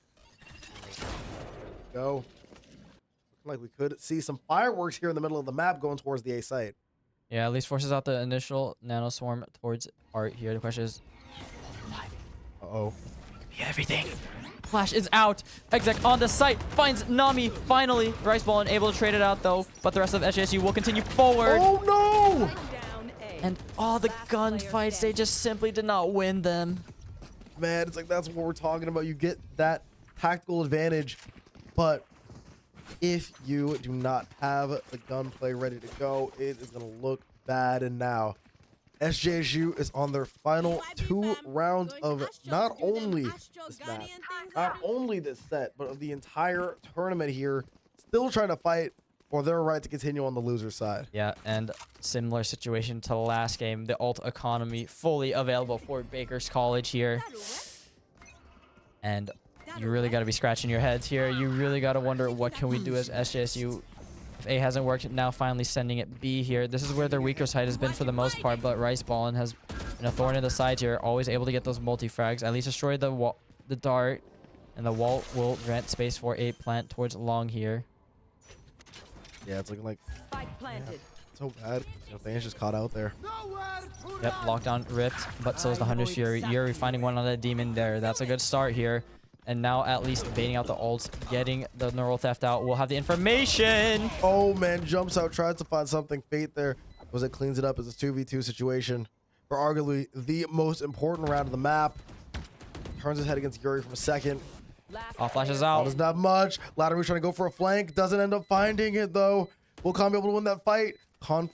Go. Looking like we could see some fireworks here in the middle of the map going towards the A site. Yeah, at least forces out the initial nano swarm towards Art here. The question is, Uh-oh. be everything. Flash is out. Exec on the site finds Nami. Finally, Rice Ballin able to trade it out though, but the rest of SJSU will continue forward. Oh no! Down A. And all the gunfights, they just simply did not win them. Man, it's like that's what we're talking about. You get that tactical advantage, but if you do not have the gunplay ready to go, it is going to look bad. And now SJSU is on their final 2 rounds of not only this match, not only this set, but of the entire tournament here, still trying to fight for their right to continue on the loser side. Yeah, and similar situation to the last game. The ult economy fully available for Baker's College here. And you really got to be scratching your heads here. You really got to wonder, what can we do as SJSU? If A hasn't worked, now finally sending it B here. This is where their weaker side has been for the most part, but Rice Ballin has been a thorn in the side here. Always able to get those multi-frags. At least destroy the wall, the dart, and the wall will grant space for a plant towards long here. Yeah, it's looking like Spike planted. so bad. Things just caught out there. Yep, lockdown ripped, but so is the Hunter's Fury. Yuri finding one on the demon there. That's a good start here. And now at least baiting out the ults, getting the neural theft out. We'll have the information. Oh man, jumps out, tries to find something. Fate there was it cleans it up as a 2v2 situation for arguably the most important round of the map. Turns his head against Yuri for a second. All flashes out. Doesn't have much. Latimer's trying to go for a flank. Doesn't end up finding it though. Will Khan be able to win that fight? Khan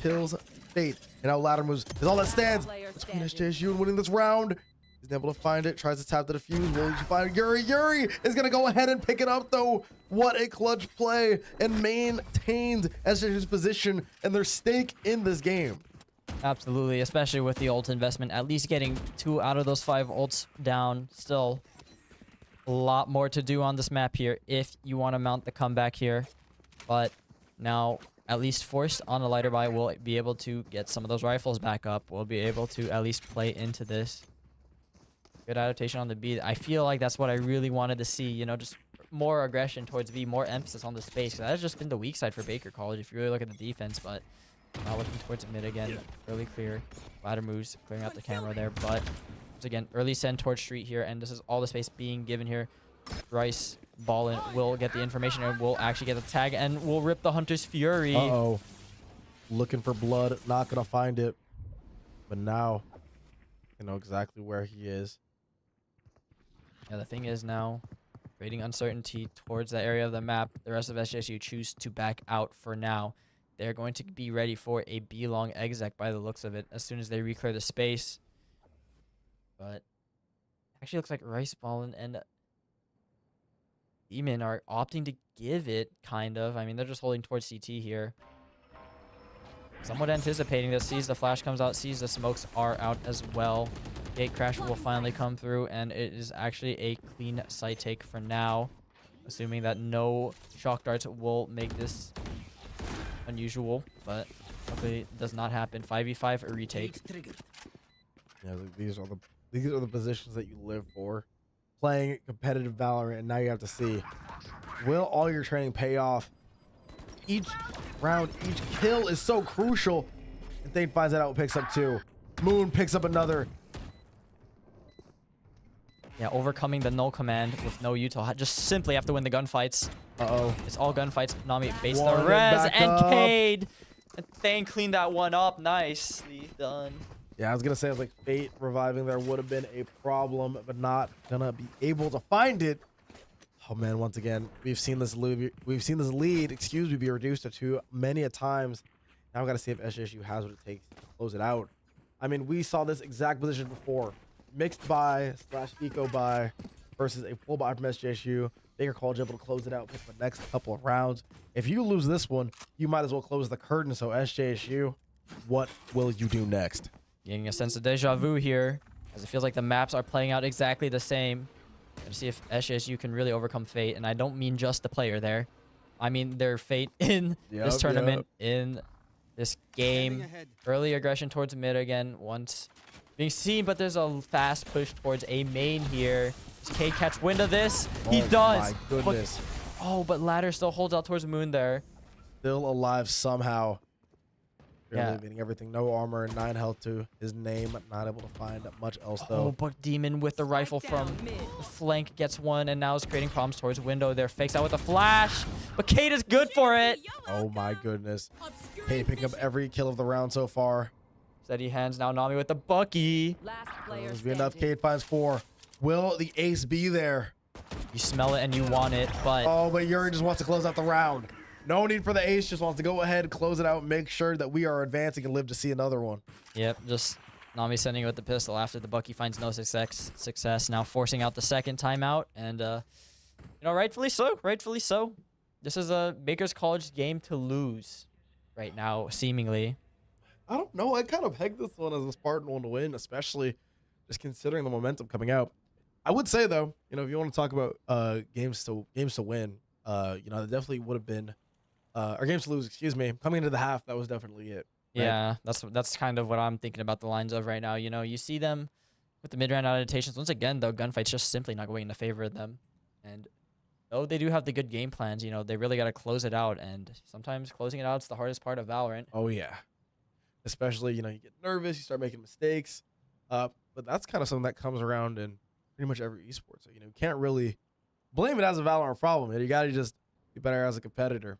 kills Fate. And now Latimer's is all that stands. It's Queen SJSU winning this round. He's able to find it. Tries to tap the defuse. Will he find Yuri? Yuri is going to go ahead and pick it up though. What a clutch play. And maintains SJSU's position and their stake in this game. Absolutely, especially with the ult investment. At least getting 2 out of those 5 ults down. Still a lot more to do on this map here if you want to mount the comeback here. But now, at least forced on a lighter buy, we'll be able to get some of those rifles back up. We'll be able to at least play into this. Good adaptation on the B. I feel like that's what I really wanted to see. You know, just more aggression towards B, more emphasis on the space. That has just been the weak side for Baker College if you really look at the defense. But now looking towards mid again. Early clear. Ladder moves, clearing out the camera there. But once again, early send towards street here. And this is all the space being given here. Rice Ballin will get the information and will actually get the tag. And will rip the Hunter's Fury. Uh-oh. Looking for blood. Not going to find it. But now, you know exactly where he is. Yeah, the thing is now, creating uncertainty towards that area of the map. The rest of SJSU choose to back out for now. They're going to be ready for a B-long exec by the looks of it as soon as they reclear the space. But actually looks like Rice Ballin and Demon are opting to give it, kind of. I mean, they're just holding towards CT here. Somewhat anticipating this. Sees the flash comes out, sees the smokes are out as well. Gate crash will finally come through, and it is actually a clean site take for now. Assuming that no shock darts will make this unusual, but hopefully it does not happen. 5v5 a retake. Yeah, these are the positions that you live for. Playing competitive Valorant, and now you have to see, will all your training pay off? Each round, each kill is so crucial. And Thane finds that out, picks up 2. Moon picks up another. Yeah, overcoming the null command with no util. Just simply have to win the gunfights. Uh-oh. It's all gunfights. Nami base the Warden res back and up. Cade. And Thane cleaned that one up. Nicely done. Yeah, I was gonna say, I was like, Fate reviving there would have been a problem, but not gonna be able to find it. Oh man, once again, we've seen this lead, be reduced to 2 many a times. Now we gotta see if SJSU has what it takes to close it out. I mean, we saw this exact position before. Mixed buy / eco buy versus a full buy from SJSU. Baker College able to close it out, pick the next couple of rounds. If you lose this one, you might as well close the curtain. So SJSU, what will you do next? Getting a sense of deja vu here, as it feels like the maps are playing out exactly the same. Gonna see if SJSU can really overcome Fate, and I don't mean just the player there. I mean their fate in this tournament, in this game. Early aggression towards mid again, once being seen, but there's a fast push towards a main here. Does Cade catch wind of this? He does. My goodness. But ladder still holds out towards Moon there. Still alive somehow. Barely meaning everything. No armor, 9 health to his name. Not able to find much else though. Oh, but Demon with the rifle from the flank gets one, and now is creating problems towards window. There, fakes out with a flash, but Kate is good for it. Oh my goodness. Kate picking up every kill of the round so far. Steady hands now. Nami with the Bucky. Last player There's be enough. standing. Kate finds 4. Will the ace be there? You smell it and you want it, but Oh, but Yuri just wants to close out the round. No need for the ace. Just wants to go ahead, close it out, make sure that we are advancing and live to see another one. yep, just Nami sending it with the pistol after the Bucky finds no success. Now forcing out the second timeout, and you know, rightfully so. Rightfully so. This is a Baker's College game to lose right now, seemingly. I don't know. I kind of pegged this one as a Spartan one to win, especially just considering the momentum coming out. I would say though, you know, if you want to talk about games to win, you know, that definitely would have been or games to lose, excuse me. Coming into the half, that was definitely it. Right? Yeah, that's kind of what I'm thinking about the lines of right now. You know, you see them with the mid-round adaptations. Once again, though, gunfights just simply not going in the favor of them. And though they do have the good game plans, you know, they really got to close it out. And sometimes closing it out is the hardest part of Valorant. Oh yeah. Especially, you know, you get nervous, you start making mistakes. But that's kind of something that comes around in pretty much every esport. So, you know, you can't really blame it as a Valorant problem. You got to just be better as a competitor.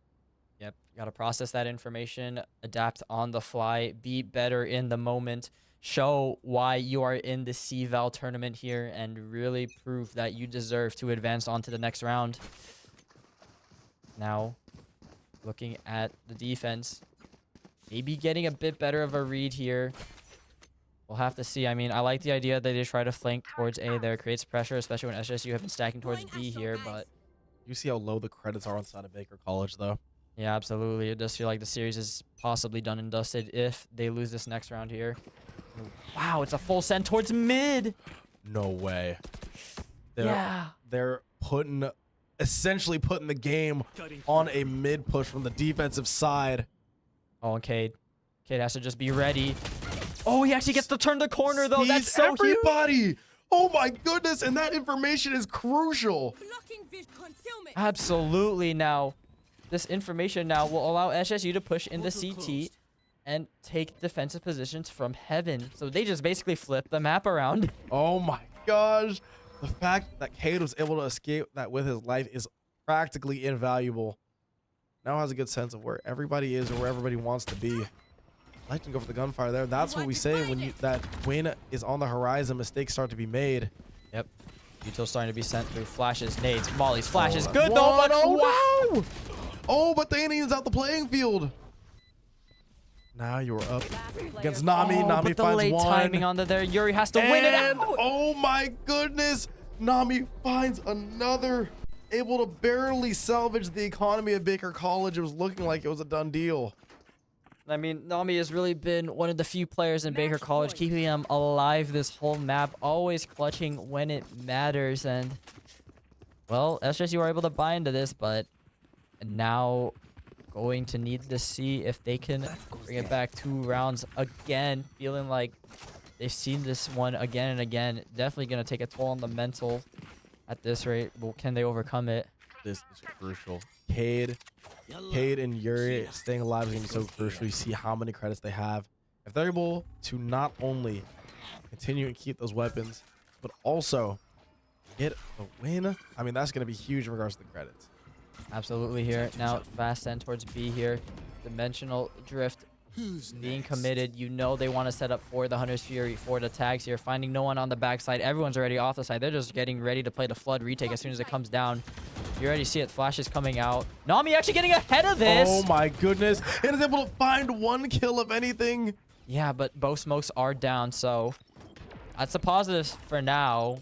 Yep, got to process that information, adapt on the fly, be better in the moment, show why you are in the CVAL tournament here, and really prove that you deserve to advance on to the next round. Now, looking at the defense, maybe getting a bit better of a read here. We'll have to see. I mean, I like the idea that they try to flank towards A there. Creates pressure, especially when SJSU have been stacking towards B here, but You see how low the credits are on side of Baker College, though. yeah, absolutely. It does feel like the series is possibly done and dusted if they lose this next round here. Wow, it's a full send towards mid. No way. They're essentially putting the game on a mid push from the defensive side. Oh, and Cade. Cade has to just be ready. Oh, he actually gets to turn the corner, though. That's Sees so huge. everybody. Oh my goodness, and that information is crucial. Blocking vis concealment. Absolutely. Now, this information now will allow SSU to push in the CT and take defensive positions from heaven. So they just basically flip the map around. Oh my gosh. The fact that Cade was able to escape that with his life is practically invaluable. Now has a good sense of where everybody is or where everybody wants to be. I like to go for the gunfire there. That's what we say when that win is on the horizon. Mistakes start to be made. Yep. Util's starting to be sent through flashes, nades, mollies, flashes. Oh, Good one, though, but oh, wow. no! Oh, but Thanian's out the playing field. Now you're up against Nami. Oh, Nami but the finds late one. timing on there. Yuri has to win it And, out. oh my goodness, Nami finds another. Able to barely salvage the economy of Baker College. It was looking like it was a done deal. I mean, Nami has really been one of the few players in Baker College keeping them alive this whole map, always clutching when it matters. And, well, SJSU were able to buy into this, but now going to need to see if they can bring it back 2 rounds again. Feeling like they've seen this one again and again. Definitely going to take a toll on the mental at this rate. Well, can they overcome it? This is crucial. Cade and Yuri staying alive is going to be so crucial. You see how many credits they have. If they're able to not only continue and keep those weapons, but also get a win, I mean, that's going to be huge in regards to the credits. Absolutely here. Now, fast send towards B here. Dimensional drift being committed. You know they want to set up for the Hunter's Fury, for the tags here. Finding no one on the backside. Everyone's already off the side. They're just getting ready to play the Flood retake as soon as it comes down. You already see it. Flashes coming out. Nami actually getting ahead of this. Oh my goodness. And is able to find 1 kill of anything. Yeah, but both smokes are down, so that's a positive for now.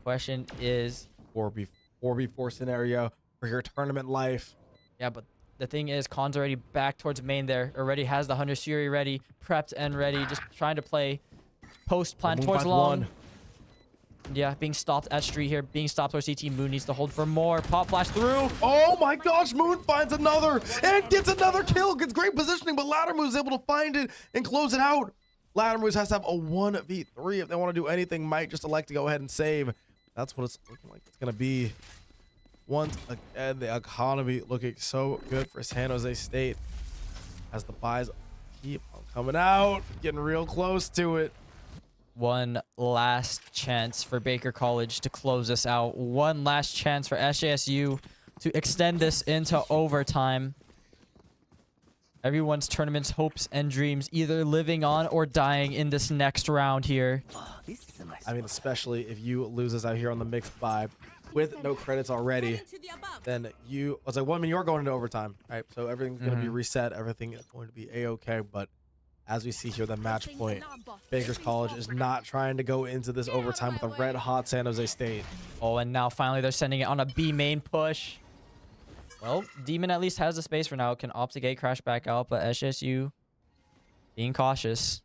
Question is... 4v4 scenario for your tournament life. Yeah, but the thing is, Khan's already back towards main there. Already has the Hunter's Fury ready, prepped and ready. Just trying to play post plan Moon towards finds long. one. Yeah, being stopped at street here. Being stopped towards CT. Moon needs to hold for more. Pop flash through. Oh my gosh, Moon finds another and gets another kill. Gets great positioning, but Laddermoose is able to find it and close it out. Laddermoose has to have a 1v3 if they want to do anything. Might just elect to go ahead and save. That's what it's looking like it's going to be. Once again, the economy looking so good for San Jose State as the buys Keep on coming out. Getting real close to it. One last chance for Baker College to close this out. One last chance for SJSU to extend this into overtime. Everyone's tournament's hopes and dreams either living on or dying in this next round here. I mean, especially if you lose us out here on the mixed vibe with no credits already, then you, I was like, well, I mean, you're going into overtime, right? So everything's going to be reset. Everything is going to be a-okay. But as we see here, the match point, Baker's College is not trying to go into this overtime with a red hot San Jose State. Oh, and now finally they're sending it on a B main push. Well, Demon at least has the space for now. Can opt to gate crash back out, but SJSU, being cautious,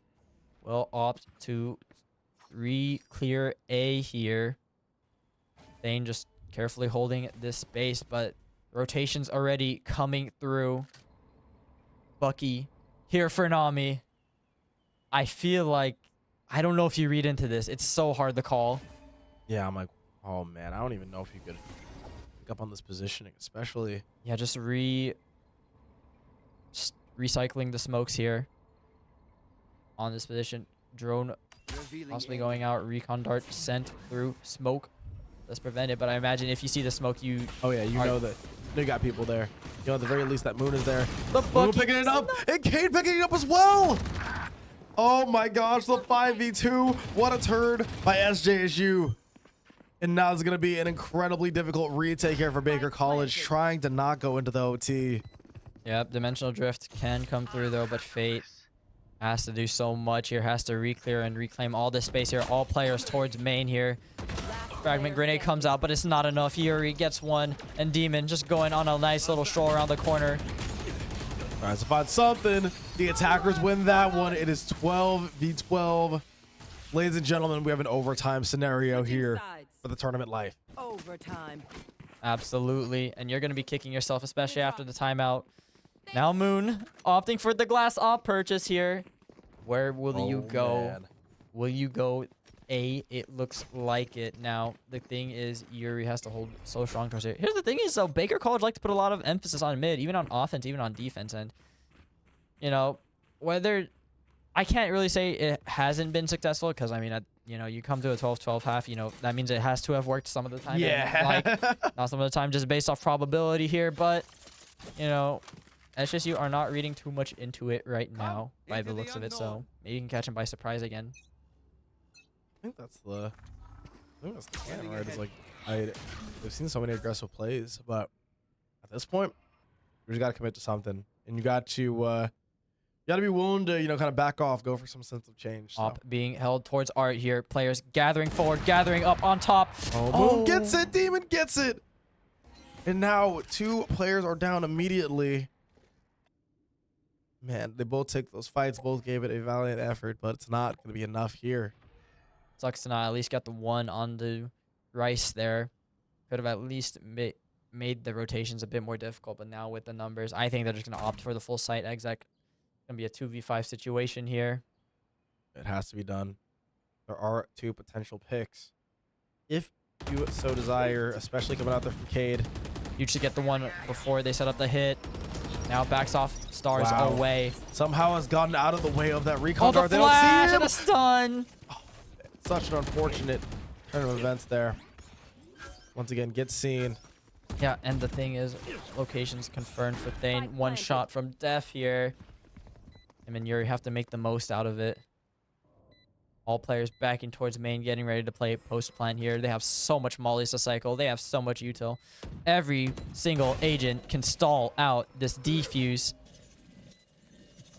will opt to re-clear A here. Thane just carefully holding this space, but rotations already coming through. Bucky here for Nami. I feel like, I don't know if you read into this. It's so hard to call. Yeah, I'm like, oh man, I don't even know if you could pick up on this positioning, especially. Yeah, just recycling the smokes here on this position. Drone possibly going out. Recon dart sent through smoke. Let's prevent it. But I imagine if you see the smoke, you... Oh yeah, you know that you got people there. You know, at the very least, that Moon is there. The Moon picking it up, and Cade picking it up as well. Oh my gosh, the 5v2. What a turn by SJSU. And now it's going to be an incredibly difficult retake here for Baker College, trying to not go into the OT. Yep, Dimensional Drift can come through though, but Fate has to do so much here. Has to re-clear and reclaim all this space here. All players towards main here. Fragment grenade comes out, but it's not enough. Yuri gets one, and Demon just going on a nice little stroll around the corner. Tries to find something. The attackers win that one. It is 12v12. Ladies and gentlemen, we have an overtime scenario here for the tournament life. Overtime. Absolutely, and you're going to be kicking yourself, especially after the timeout. Now Moon opting for the glass op purchase here. Where will you go? Man. Will you go A? It looks like it. Now, the thing is, Yuri has to hold so strong towards it. Here's the thing is, though, Baker College like to put a lot of emphasis on mid, even on offense, even on defense. And, you know, whether... I can't really say it hasn't been successful because, I mean, you know, you come to a 12-12 half, you know, that means it has to have worked some of the time. Yeah. Like, not some of the time just based off probability here, but, you know, SJSU are not reading too much into it right now by the looks of it, so maybe you can catch him by surprise again. I think that's the plan, right? It's like, we've seen so many aggressive plays, but at this point, you just got to commit to something. And you got to... You gotta be willing to, you know, kind of back off, go for some sense of change. So. Op being held towards Art here. Players gathering forward, gathering up on top. Oh, Moon gets it. Demon gets it. And now 2 players are down immediately. Man, they both take those fights, both gave it a valiant effort, but it's not going to be enough here. Sucks to not at least get the one on the Rice there. Could have at least made the rotations a bit more difficult, but now with the numbers, I think they're just going to opt for the full site exec. Gonna be a 2v5 situation here. It has to be done. There are 2 potential picks. If you so desire, especially coming out there from Cade. You should get the one before they set up the hit. Now backs off, stars away. Somehow has gotten out of the way of that recon dart. The They don't see flash him. and a stun. Oh, such an unfortunate turn of events there. Once again, gets seen. Yeah, and the thing is, locations confirmed for Thane. One shot from Def here. I mean, you have to make the most out of it. All players backing towards main, getting ready to play post plan here. They have so much mollies to cycle. They have so much util. Every single agent can stall out this defuse.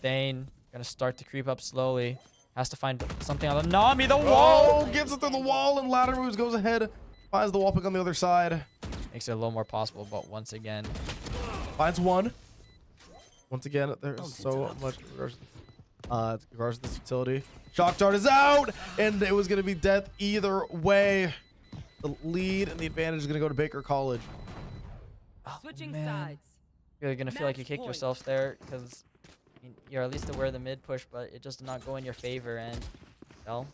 Thane gonna start to creep up slowly. Has to find something on the Nami. The wall! Oh, gets it through the wall, and ladder moves, goes ahead. Finds the wall pick on the other side. Makes it a little more possible, but once again... Finds one. Once again, there's so much regards to this utility. Shock dart is out, and it was going to be death either way. The lead and the advantage is going to go to Baker College. Oh, Switching man. sides. You're going to feel like you kicked Match yourself there because you're at least aware of the mid push, but it just did not go in your favor. And, well,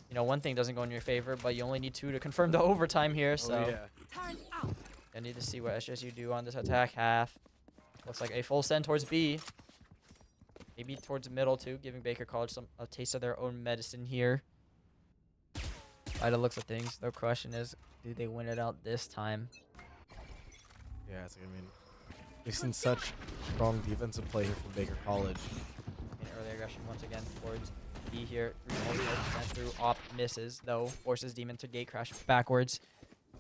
you know, one thing doesn't go in your favor, but you only need 2 to confirm the overtime here. So Time out. I need to see what SJSU do on this attack half. Looks like a full send towards B. maybe towards the middle too, giving Baker College a taste of their own medicine here. By the looks of things, the question is, do they win it out this time? Yeah, I mean, we've seen such strong defensive play here from Baker College. Early aggression once again towards B here. 3% through op misses though. Forces Demon to gate crash backwards.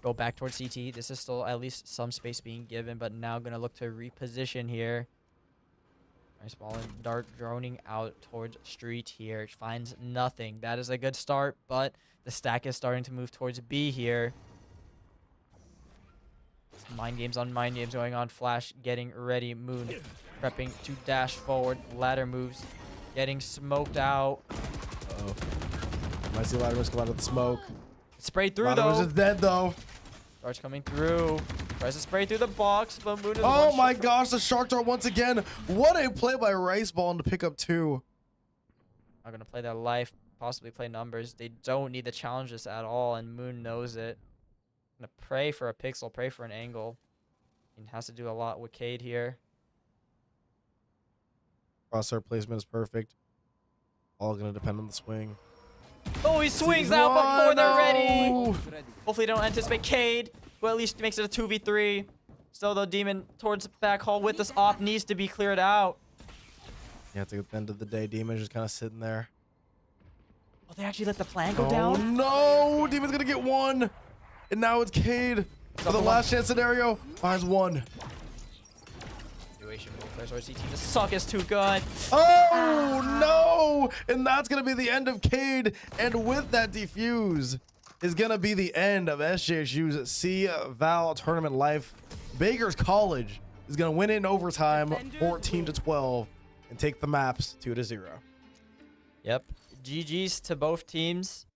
Go back towards CT. This is still at least some space being given, but now gonna look to reposition here. Nice ball and dart droning out towards street here. Finds nothing. That is a good start, but the stack is starting to move towards B here. Mind games on mind games going on. Flash getting ready. Moon prepping to dash forward. Ladder moves. Getting smoked out. Uh-oh. Might see Latimer's come out of the smoke. Sprayed through Latimer's though. is dead though. Starts coming through. Tries to spray through the box, but Moon is Oh one my shot gosh, the shark dart once again. What a play by Rice Ball to pick up 2. Not gonna play their life. Possibly play numbers. They don't need to challenge this at all, and Moon knows it. Gonna pray for a pixel, pray for an angle. And has to do a lot with Cade here. Crosshair placement is perfect. All gonna depend on the swing. Oh, he swings out before they're ready. No! Hopefully they don't anticipate Cade, who at least makes it a 2v3. Still though, Demon towards back hall with this op needs to be cleared out. Yeah, at the end of the day, Demon's just kind of sitting there. Oh, they actually let the plan go Oh down? no! Demon's gonna get 1. And now it's Cade for the last chance scenario. Finds 1. Situation both players or CT. The suck is too good. Oh no! And that's gonna be the end of Cade. And with that defuse is gonna be the end of SJSU's CVAL tournament life. Baker's College is gonna win it in overtime, 14-12, and take the maps 2-0. Yep. GG's to both teams.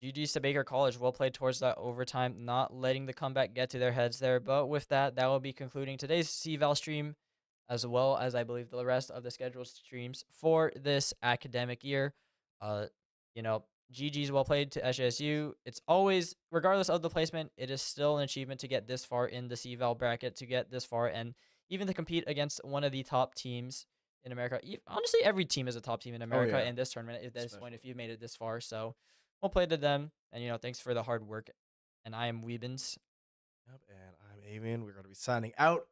GG's to Baker College. Well played towards that overtime, not letting the comeback get to their heads there. But with that, that will be concluding today's CVAL stream, as well as I believe the rest of the scheduled streams for this academic year. You know, GG's well played to SJSU. It's always, regardless of the placement, it is still an achievement to get this far in the CVAL bracket, to get this far, and even to compete against one of the top teams in America. Honestly, every team is a top team in America in this tournament at this point, if you've made it this far. So, well played to them. And, you know, thanks for the hard work. And I am Weebins. Yep, and I'm Avian. We're going to be signing out.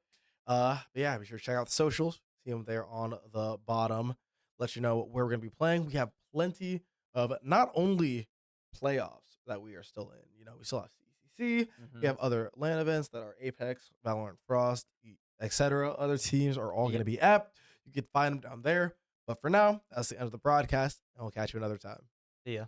But yeah, be sure to check out the socials. See them there on the bottom. Let you know where we're going to be playing. We have plenty of not only playoffs that we are still in. You know, we still have CCC. We have other LAN events that are Apex, Valorant, Frost, etc. Other teams are all going to be at. You can find them down there. But for now, that's the end of the broadcast, and we'll catch you another time. See ya.